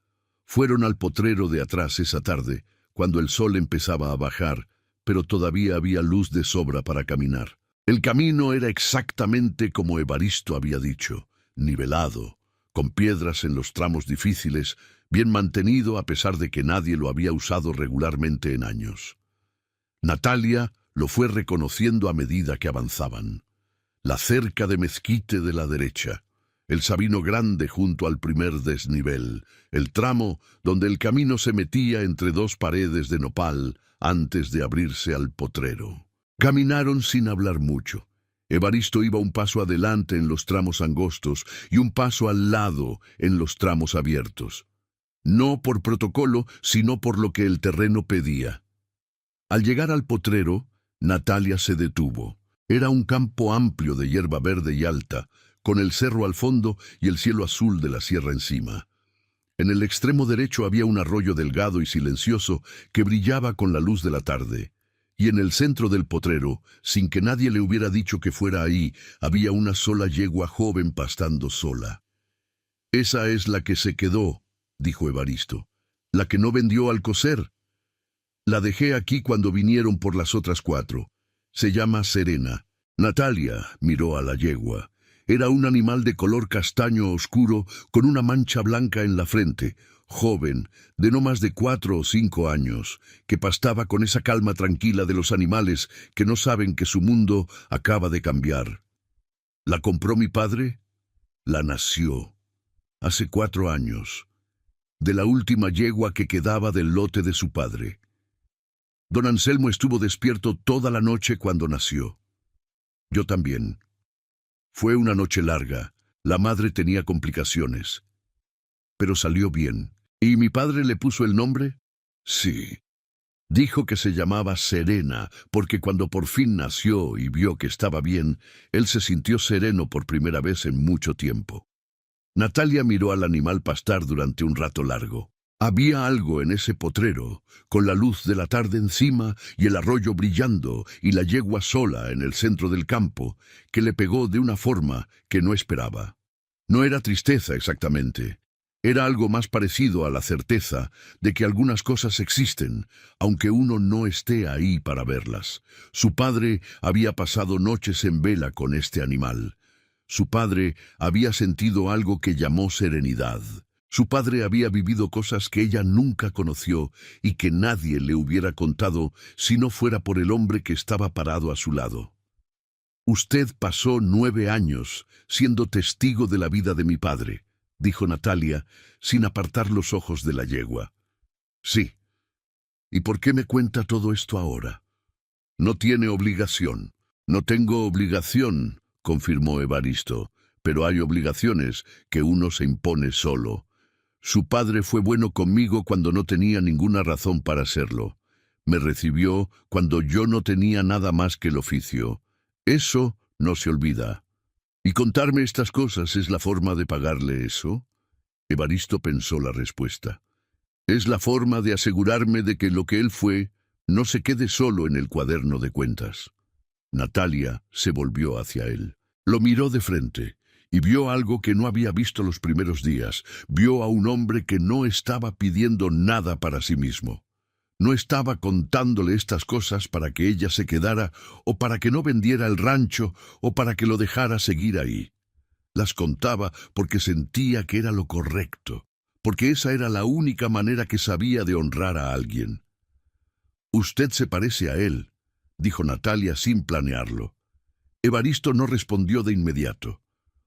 Fueron al potrero de atrás esa tarde, cuando el sol empezaba a bajar, pero todavía había luz de sobra para caminar. El camino era exactamente como Evaristo había dicho, nivelado, con piedras en los tramos difíciles, bien mantenido a pesar de que nadie lo había usado regularmente en años. Natalia lo fue reconociendo a medida que avanzaban. La cerca de mezquite de la derecha, el sabino grande junto al primer desnivel, el tramo donde el camino se metía entre dos paredes de nopal antes de abrirse al potrero. Caminaron sin hablar mucho. Evaristo iba un paso adelante en los tramos angostos y un paso al lado en los tramos abiertos. No por protocolo, sino por lo que el terreno pedía. Al llegar al potrero, Natalia se detuvo. Era un campo amplio de hierba verde y alta, con el cerro al fondo y el cielo azul de la sierra encima. En el extremo derecho había un arroyo delgado y silencioso que brillaba con la luz de la tarde. Y en el centro del potrero, sin que nadie le hubiera dicho que fuera ahí, había una sola yegua joven pastando sola. «Esa es la que se quedó», dijo Evaristo, «la que no vendió al coser. La dejé aquí cuando vinieron por las otras 4. Se llama Serena». Natalia miró a la yegua. Era un animal de color castaño oscuro con una mancha blanca en la frente, joven, de no más de 4 o 5 años, que pastaba con esa calma tranquila de los animales que no saben que su mundo acaba de cambiar. ¿La compró mi padre? La nació. Hace 4 años. De la última yegua que quedaba del lote de su padre. Don Anselmo estuvo despierto toda la noche cuando nació. Yo también. Fue una noche larga. La madre tenía complicaciones. Pero salió bien. ¿Y mi padre le puso el nombre? Sí. Dijo que se llamaba Serena, porque cuando por fin nació y vio que estaba bien, él se sintió sereno por primera vez en mucho tiempo. Natalia miró al animal pastar durante un rato largo. Había algo en ese potrero, con la luz de la tarde encima y el arroyo brillando y la yegua sola en el centro del campo, que le pegó de una forma que no esperaba. No era tristeza exactamente. Era algo más parecido a la certeza de que algunas cosas existen, aunque uno no esté ahí para verlas. Su padre había pasado noches en vela con este animal. Su padre había sentido algo que llamó serenidad. Su padre había vivido cosas que ella nunca conoció y que nadie le hubiera contado si no fuera por el hombre que estaba parado a su lado. «Usted pasó 9 años siendo testigo de la vida de mi padre», dijo Natalia, sin apartar los ojos de la yegua. «Sí. ¿Y por qué me cuenta todo esto ahora?» «No tiene obligación». «No tengo obligación», confirmó Evaristo, «pero hay obligaciones que uno se impone solo. Su padre fue bueno conmigo cuando no tenía ninguna razón para serlo. Me recibió cuando yo no tenía nada más que el oficio. Eso no se olvida. ¿Y contarme estas cosas es la forma de pagarle eso?» Evaristo pensó la respuesta. «Es la forma de asegurarme de que lo que él fue no se quede solo en el cuaderno de cuentas». Natalia se volvió hacia él. Lo miró de frente y vio algo que no había visto los primeros días. Vio a un hombre que no estaba pidiendo nada para sí mismo. No estaba contándole estas cosas para que ella se quedara o para que no vendiera el rancho o para que lo dejara seguir ahí. Las contaba porque sentía que era lo correcto, porque esa era la única manera que sabía de honrar a alguien. «Usted se parece a él», dijo Natalia sin planearlo. Evaristo no respondió de inmediato.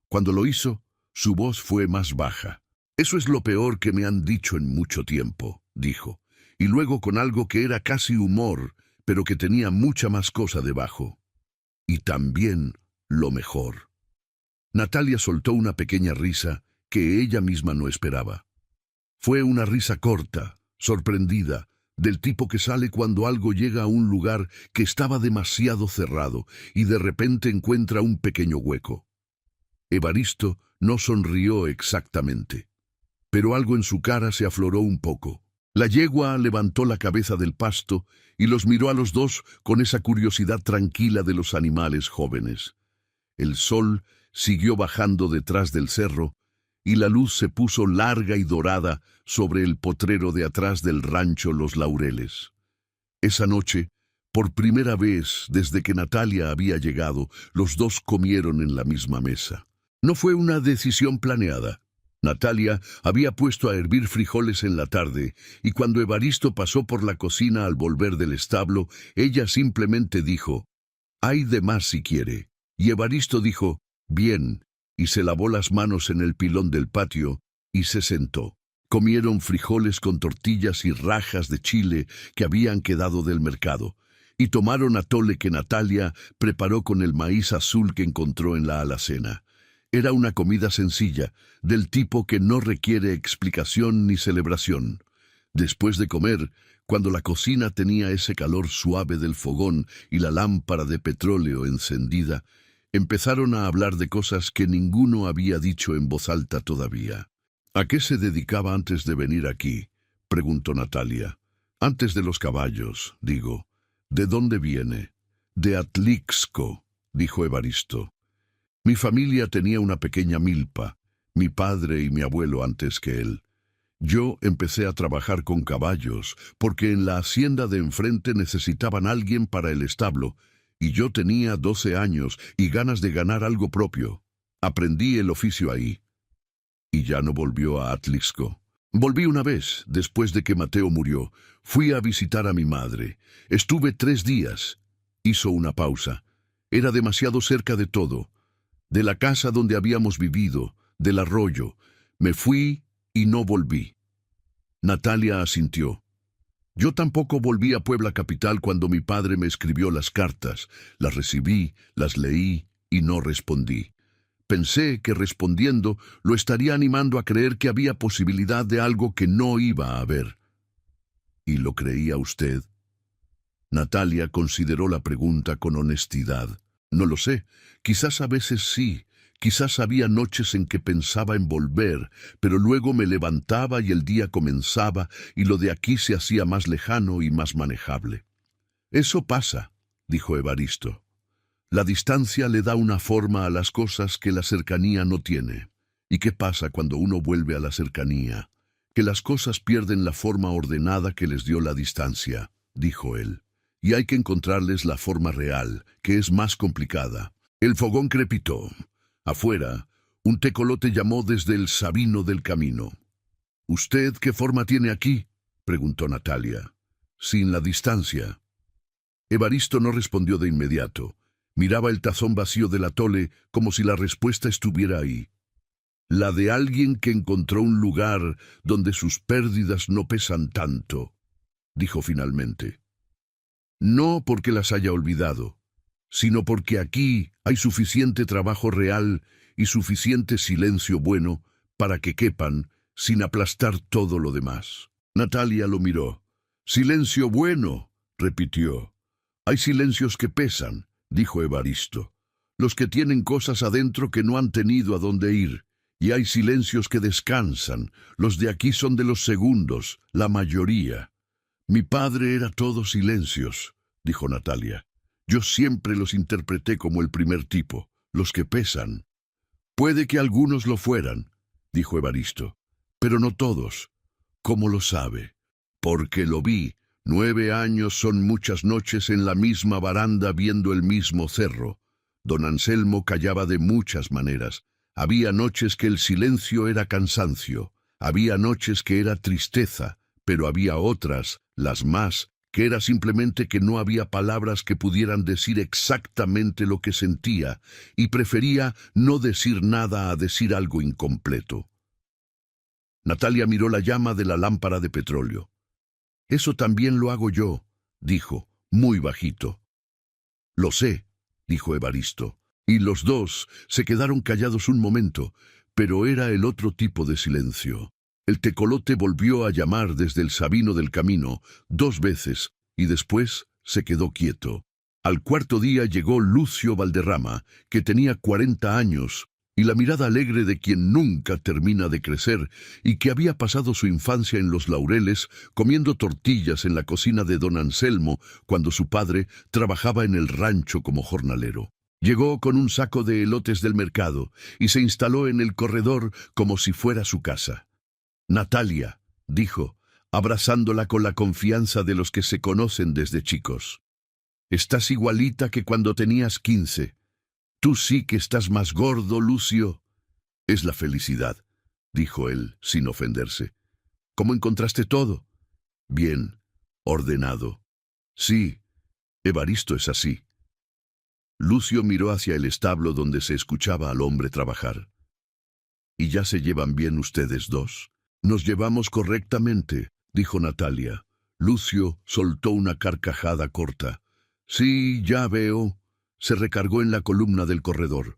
Cuando lo hizo, su voz fue más baja. «Eso es lo peor que me han dicho en mucho tiempo», dijo. Y luego con algo que era casi humor, pero que tenía mucha más cosa debajo. «Y también lo mejor». Natalia soltó una pequeña risa que ella misma no esperaba. Fue una risa corta, sorprendida, del tipo que sale cuando algo llega a un lugar que estaba demasiado cerrado y de repente encuentra un pequeño hueco. Evaristo no sonrió exactamente, pero algo en su cara se afloró un poco. La yegua levantó la cabeza del pasto y los miró a los dos con esa curiosidad tranquila de los animales jóvenes. El sol siguió bajando detrás del cerro y la luz se puso larga y dorada sobre el potrero de atrás del rancho Los Laureles. Esa noche, por primera vez desde que Natalia había llegado, los dos comieron en la misma mesa. No fue una decisión planeada. Natalia había puesto a hervir frijoles en la tarde, y cuando Evaristo pasó por la cocina al volver del establo, ella simplemente dijo, «Hay de más si quiere». Y Evaristo dijo, «Bien», y se lavó las manos en el pilón del patio y se sentó. Comieron frijoles con tortillas y rajas de chile que habían quedado del mercado, y tomaron atole que Natalia preparó con el maíz azul que encontró en la alacena. Era una comida sencilla, del tipo que no requiere explicación ni celebración. Después de comer, cuando la cocina tenía ese calor suave del fogón y la lámpara de petróleo encendida, empezaron a hablar de cosas que ninguno había dicho en voz alta todavía. «¿A qué se dedicaba antes de venir aquí?», preguntó Natalia. «Antes de los caballos, digo». «¿De dónde viene?» «De Atlixco», dijo Evaristo. «Mi familia tenía una pequeña milpa, mi padre y mi abuelo antes que él. Yo empecé a trabajar con caballos porque en la hacienda de enfrente necesitaban alguien para el establo, y yo tenía 12 años y ganas de ganar algo propio. Aprendí el oficio ahí». «¿Y ya no volvió a Atlixco?» «Volví una vez, después de que Mateo murió. Fui a visitar a mi madre. Estuve 3 días». Hizo una pausa. Era demasiado cerca de todo. De la casa donde habíamos vivido, del arroyo. Me fui y no volví. Natalia asintió. «Yo tampoco volví a Puebla capital cuando mi padre me escribió las cartas. Las recibí, las leí y no respondí. Pensé que respondiendo lo estaría animando a creer que había posibilidad de algo que no iba a haber». «¿Y lo creía usted?» Natalia consideró la pregunta con honestidad. «No lo sé. Quizás a veces sí. Quizás había noches en que pensaba en volver, pero luego me levantaba y el día comenzaba y lo de aquí se hacía más lejano y más manejable». «Eso pasa», dijo Evaristo. «La distancia le da una forma a las cosas que la cercanía no tiene. ¿Y qué pasa cuando uno vuelve a la cercanía? Que las cosas pierden la forma ordenada que les dio la distancia», dijo él. «Y hay que encontrarles la forma real, que es más complicada». El fogón crepitó. Afuera, un tecolote llamó desde el sabino del camino. «¿Usted qué forma tiene aquí?», preguntó Natalia. «Sin la distancia». Evaristo no respondió de inmediato. Miraba el tazón vacío del atole como si la respuesta estuviera ahí. «La de alguien que encontró un lugar donde sus pérdidas no pesan tanto», dijo finalmente. «No porque las haya olvidado, sino porque aquí hay suficiente trabajo real y suficiente silencio bueno para que quepan sin aplastar todo lo demás». Natalia lo miró. «Silencio bueno», repitió. «Hay silencios que pesan», dijo Evaristo. «Los que tienen cosas adentro que no han tenido a dónde ir. Y hay silencios que descansan. Los de aquí son de los segundos, la mayoría». «Mi padre era todo silencios», dijo Natalia. «Yo siempre los interpreté como el primer tipo, los que pesan». «Puede que algunos lo fueran», dijo Evaristo, «pero no todos». «¿Cómo lo sabe?» «Porque lo vi. 9 años son muchas noches en la misma baranda viendo el mismo cerro. Don Anselmo callaba de muchas maneras. Había noches que el silencio era cansancio, había noches que era tristeza, pero había otras, las más, que era simplemente que no había palabras que pudieran decir exactamente lo que sentía, y prefería no decir nada a decir algo incompleto». Natalia miró la llama de la lámpara de petróleo. «Eso también lo hago yo», dijo, muy bajito. «Lo sé», dijo Evaristo, y los dos se quedaron callados un momento, pero era el otro tipo de silencio. El tecolote volvió a llamar desde el Sabino del Camino 2 veces y después se quedó quieto. Al cuarto día llegó Lucio Valderrama, que tenía 40 años, y la mirada alegre de quien nunca termina de crecer y que había pasado su infancia en Los Laureles comiendo tortillas en la cocina de don Anselmo cuando su padre trabajaba en el rancho como jornalero. Llegó con un saco de elotes del mercado y se instaló en el corredor como si fuera su casa. «Natalia», dijo, abrazándola con la confianza de los que se conocen desde chicos. «Estás igualita que cuando tenías 15. Tú sí que estás más gordo, Lucio». «Es la felicidad», dijo él, sin ofenderse. «¿Cómo encontraste todo?» «Bien, ordenado». «Sí, Evaristo es así». Lucio miró hacia el establo donde se escuchaba al hombre trabajar. «¿Y ya se llevan bien ustedes dos?» «Nos llevamos correctamente», dijo Natalia. Lucio soltó una carcajada corta. «Sí, ya veo». Se recargó en la columna del corredor.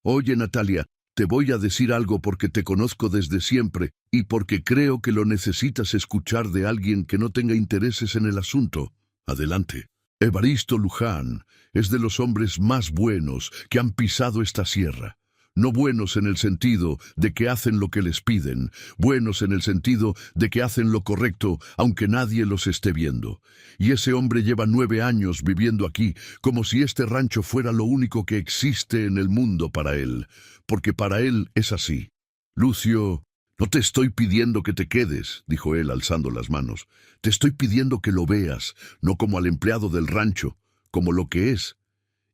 «Oye, Natalia, te voy a decir algo porque te conozco desde siempre y porque creo que lo necesitas escuchar de alguien que no tenga intereses en el asunto. Adelante». Evaristo Luján es de los hombres más buenos que han pisado esta sierra. No buenos en el sentido de que hacen lo que les piden, buenos en el sentido de que hacen lo correcto aunque nadie los esté viendo. Y ese hombre lleva 9 años viviendo aquí, como si este rancho fuera lo único que existe en el mundo para él, porque para él es así. «Lucio, no te estoy pidiendo que te quedes», dijo él alzando las manos. «Te estoy pidiendo que lo veas, no como al empleado del rancho, como lo que es».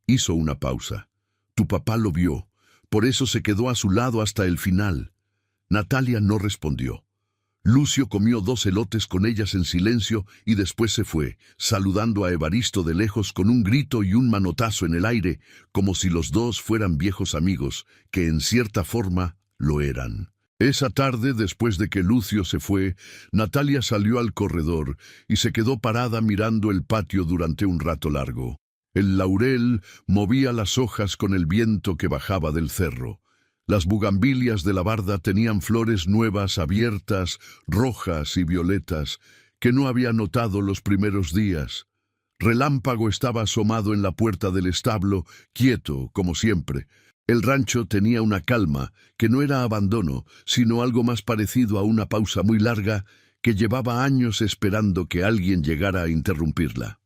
Hizo una pausa. «Tu papá lo vio. Por eso se quedó a su lado hasta el final». Natalia no respondió. Lucio comió 2 elotes con ellas en silencio y después se fue, saludando a Evaristo de lejos con un grito y un manotazo en el aire, como si los dos fueran viejos amigos, que en cierta forma lo eran. Esa tarde, después de que Lucio se fue, Natalia salió al corredor y se quedó parada mirando el patio durante un rato largo. El laurel movía las hojas con el viento que bajaba del cerro. Las bugambilias de la barda tenían flores nuevas, abiertas, rojas y violetas, que no había notado los primeros días. Relámpago estaba asomado en la puerta del establo, quieto, como siempre. El rancho tenía una calma, que no era abandono, sino algo más parecido a una pausa muy larga que llevaba años esperando que alguien llegara a interrumpirla.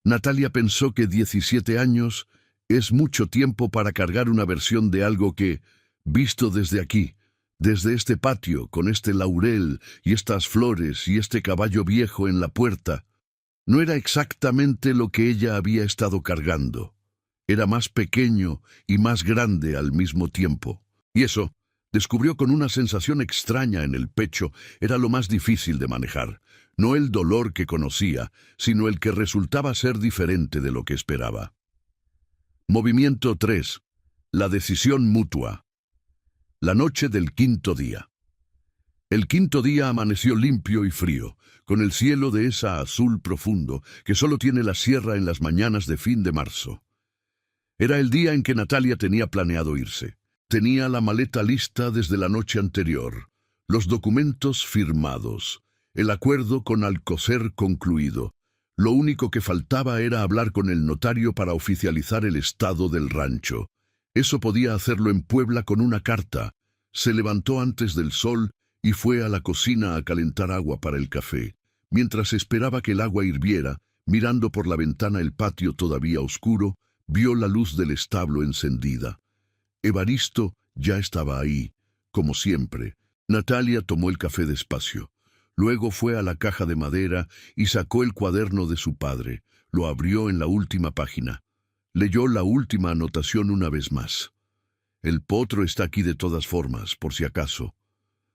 Natalia pensó que 17 años es mucho tiempo para cargar una versión de algo que, visto desde aquí, desde este patio, con este laurel y estas flores y este caballo viejo en la puerta, no era exactamente lo que ella había estado cargando. Era más pequeño y más grande al mismo tiempo. Y eso, descubrió con una sensación extraña en el pecho, era lo más difícil de manejar. No el dolor que conocía, sino el que resultaba ser diferente de lo que esperaba. Movimiento 3. La decisión mutua. La noche del 5.º día. El 5.º día amaneció limpio y frío, con el cielo de esa azul profundo que solo tiene la sierra en las mañanas de fin de marzo. Era el día en que Natalia tenía planeado irse. Tenía la maleta lista desde la noche anterior, los documentos firmados, el acuerdo con Alcocer concluido. Lo único que faltaba era hablar con el notario para oficializar el estado del rancho. Eso podía hacerlo en Puebla con una carta. Se levantó antes del sol y fue a la cocina a calentar agua para el café. Mientras esperaba que el agua hirviera, mirando por la ventana el patio todavía oscuro, vio la luz del establo encendida. Evaristo ya estaba ahí, como siempre. Natalia tomó el café despacio. Luego fue a la caja de madera y sacó el cuaderno de su padre. Lo abrió en la última página. Leyó la última anotación una vez más. «El potro está aquí de todas formas, por si acaso».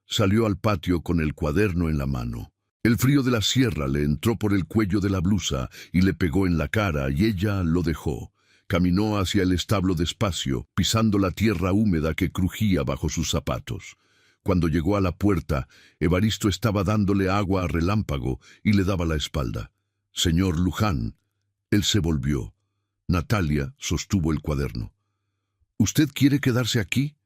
Salió al patio con el cuaderno en la mano. El frío de la sierra le entró por el cuello de la blusa y le pegó en la cara, y ella lo dejó. Caminó hacia el establo despacio, pisando la tierra húmeda que crujía bajo sus zapatos. Cuando llegó a la puerta, Evaristo estaba dándole agua a Relámpago y le daba la espalda. «Señor Luján». Él se volvió. Natalia sostuvo el cuaderno. «¿Usted quiere quedarse aquí?»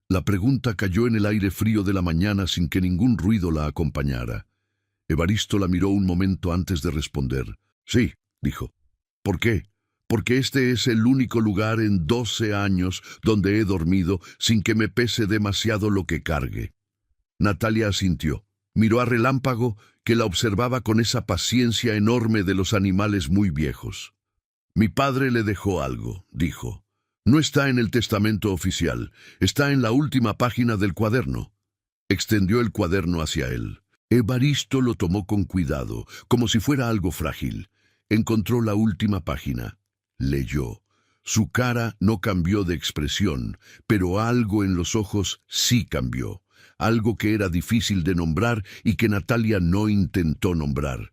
La pregunta cayó en el aire frío de la mañana sin que ningún ruido la acompañara. Evaristo la miró un momento antes de responder. Sí, dijo. ¿Por qué? Porque este es el único lugar en 12 años donde he dormido sin que me pese demasiado lo que cargue. Natalia asintió. Miró a Relámpago, que la observaba con esa paciencia enorme de los animales muy viejos. Mi padre le dejó algo, dijo. No está en el testamento oficial, está en la última página del cuaderno. Extendió el cuaderno hacia él. Evaristo lo tomó con cuidado, como si fuera algo frágil. Encontró la última página. Leyó. Su cara no cambió de expresión, pero algo en los ojos sí cambió. Algo que era difícil de nombrar y que Natalia no intentó nombrar.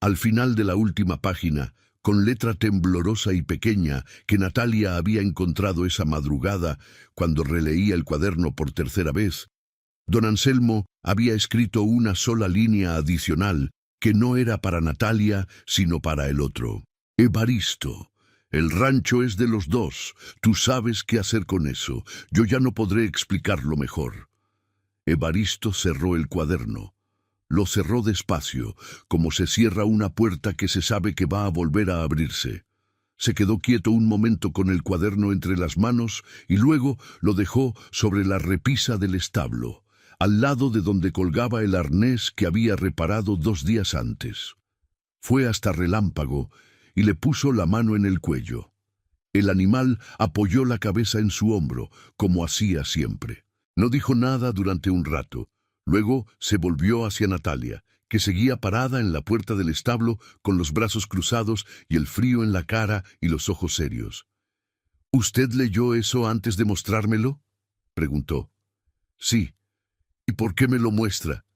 Al final de la última página, con letra temblorosa y pequeña que Natalia había encontrado esa madrugada cuando releía el cuaderno por tercera vez, don Anselmo había escrito una sola línea adicional que no era para Natalia, sino para el otro. Evaristo, el rancho es de los dos. Tú sabes qué hacer con eso. Yo ya no podré explicarlo mejor. Evaristo cerró el cuaderno. Lo cerró despacio, como se cierra una puerta que se sabe que va a volver a abrirse. Se quedó quieto un momento con el cuaderno entre las manos y luego lo dejó sobre la repisa del establo, al lado de donde colgaba el arnés que había reparado 2 días antes. Fue hasta Relámpago y le puso la mano en el cuello. El animal apoyó la cabeza en su hombro, como hacía siempre. No dijo nada durante un rato. Luego se volvió hacia Natalia, que seguía parada en la puerta del establo con los brazos cruzados y el frío en la cara y los ojos serios. ¿Usted leyó eso antes de mostrármelo?, preguntó. Sí. ¿Y por qué me lo muestra?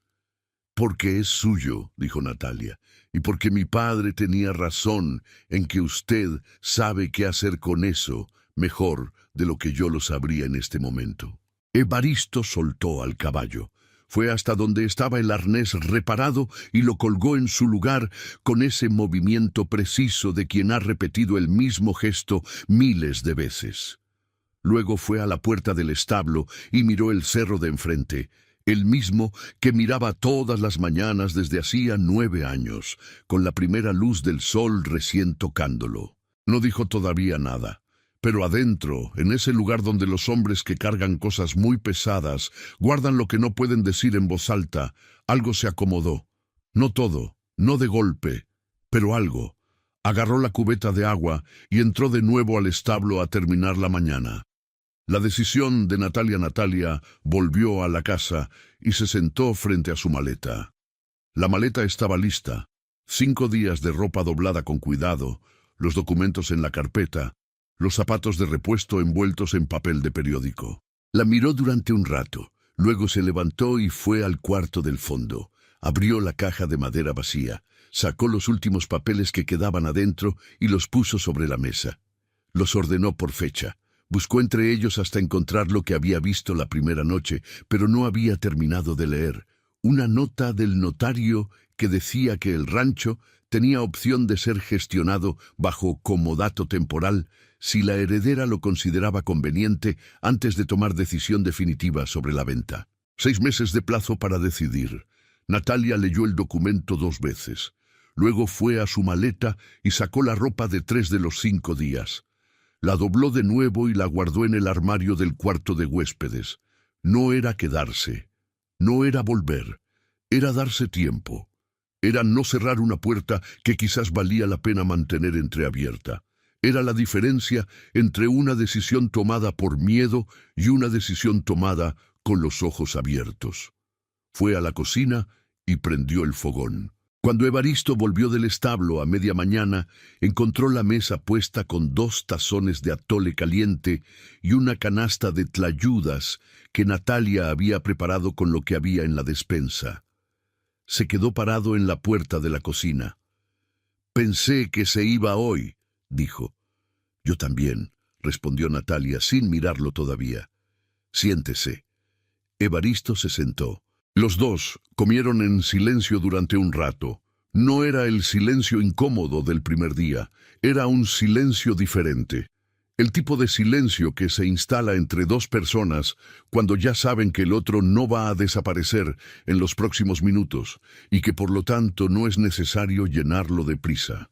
Porque es suyo, dijo Natalia, y porque mi padre tenía razón en que usted sabe qué hacer con eso mejor de lo que yo lo sabría en este momento. Evaristo soltó al caballo. Fue hasta donde estaba el arnés reparado y lo colgó en su lugar con ese movimiento preciso de quien ha repetido el mismo gesto miles de veces. Luego fue a la puerta del establo y miró el cerro de enfrente, el mismo que miraba todas las mañanas desde hacía 9 años, con la primera luz del sol recién tocándolo. No dijo todavía nada. Pero adentro, en ese lugar donde los hombres que cargan cosas muy pesadas guardan lo que no pueden decir en voz alta, algo se acomodó. No todo, no de golpe, pero algo. Agarró la cubeta de agua y entró de nuevo al establo a terminar la mañana. La decisión de Natalia volvió a la casa y se sentó frente a su maleta. La maleta estaba lista. 5 días de ropa doblada con cuidado, los documentos en la carpeta, los zapatos de repuesto envueltos en papel de periódico. La miró durante un rato, luego se levantó y fue al cuarto del fondo. Abrió la caja de madera vacía, sacó los últimos papeles que quedaban adentro y los puso sobre la mesa. Los ordenó por fecha. Buscó entre ellos hasta encontrar lo que había visto la primera noche, pero no había terminado de leer. Una nota del notario que decía que el rancho tenía opción de ser gestionado bajo comodato temporal si la heredera lo consideraba conveniente antes de tomar decisión definitiva sobre la venta. 6 meses de plazo para decidir. Natalia leyó el documento 2 veces. Luego fue a su maleta y sacó la ropa de 3 de los 5 días. La dobló de nuevo y la guardó en el armario del cuarto de huéspedes. No era quedarse, no era volver, era darse tiempo. Era no cerrar una puerta que quizás valía la pena mantener entreabierta. Era la diferencia entre una decisión tomada por miedo y una decisión tomada con los ojos abiertos. Fue a la cocina y prendió el fogón. Cuando Evaristo volvió del establo a media mañana, encontró la mesa puesta con 2 tazones de atole caliente y una canasta de tlayudas que Natalia había preparado con lo que había en la despensa. Se quedó parado en la puerta de la cocina. «Pensé que se iba hoy», dijo. «Yo también», respondió Natalia sin mirarlo todavía. «Siéntese». Evaristo se sentó. Los dos comieron en silencio durante un rato. No era el silencio incómodo del primer día, era un silencio diferente. El tipo de silencio que se instala entre dos personas cuando ya saben que el otro no va a desaparecer en los próximos minutos y que por lo tanto no es necesario llenarlo de prisa.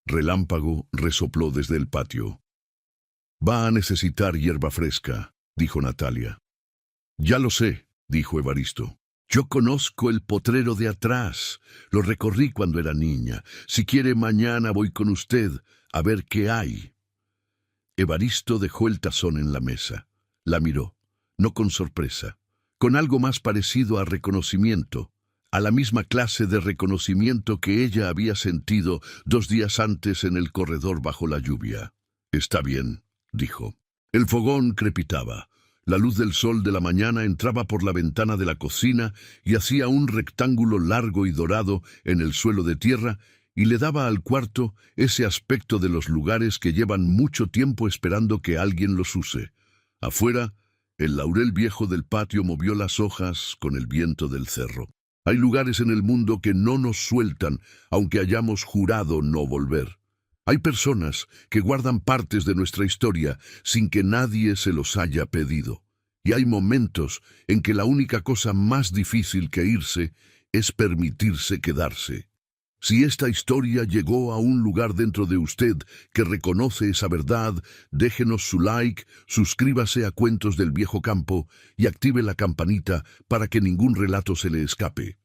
Relámpago resopló desde el patio. «Va a necesitar hierba fresca», dijo Natalia. «Ya lo sé», dijo Evaristo. «Yo conozco el potrero de atrás. Lo recorrí cuando era niña. Si quiere, mañana voy con usted a ver qué hay». Evaristo dejó el tazón en la mesa. La miró, no con sorpresa, con algo más parecido a reconocimiento, a la misma clase de reconocimiento que ella había sentido 2 días antes en el corredor bajo la lluvia. «Está bien», dijo. El fogón crepitaba. La luz del sol de la mañana entraba por la ventana de la cocina y hacía un rectángulo largo y dorado en el suelo de tierra y le daba al cuarto ese aspecto de los lugares que llevan mucho tiempo esperando que alguien los use. Afuera, el laurel viejo del patio movió las hojas con el viento del cerro. Hay lugares en el mundo que no nos sueltan, aunque hayamos jurado no volver. Hay personas que guardan partes de nuestra historia sin que nadie se los haya pedido. Y hay momentos en que la única cosa más difícil que irse es permitirse quedarse. Si esta historia llegó a un lugar dentro de usted que reconoce esa verdad, déjenos su like, suscríbase a Cuentos del Viejo Campo y active la campanita para que ningún relato se le escape.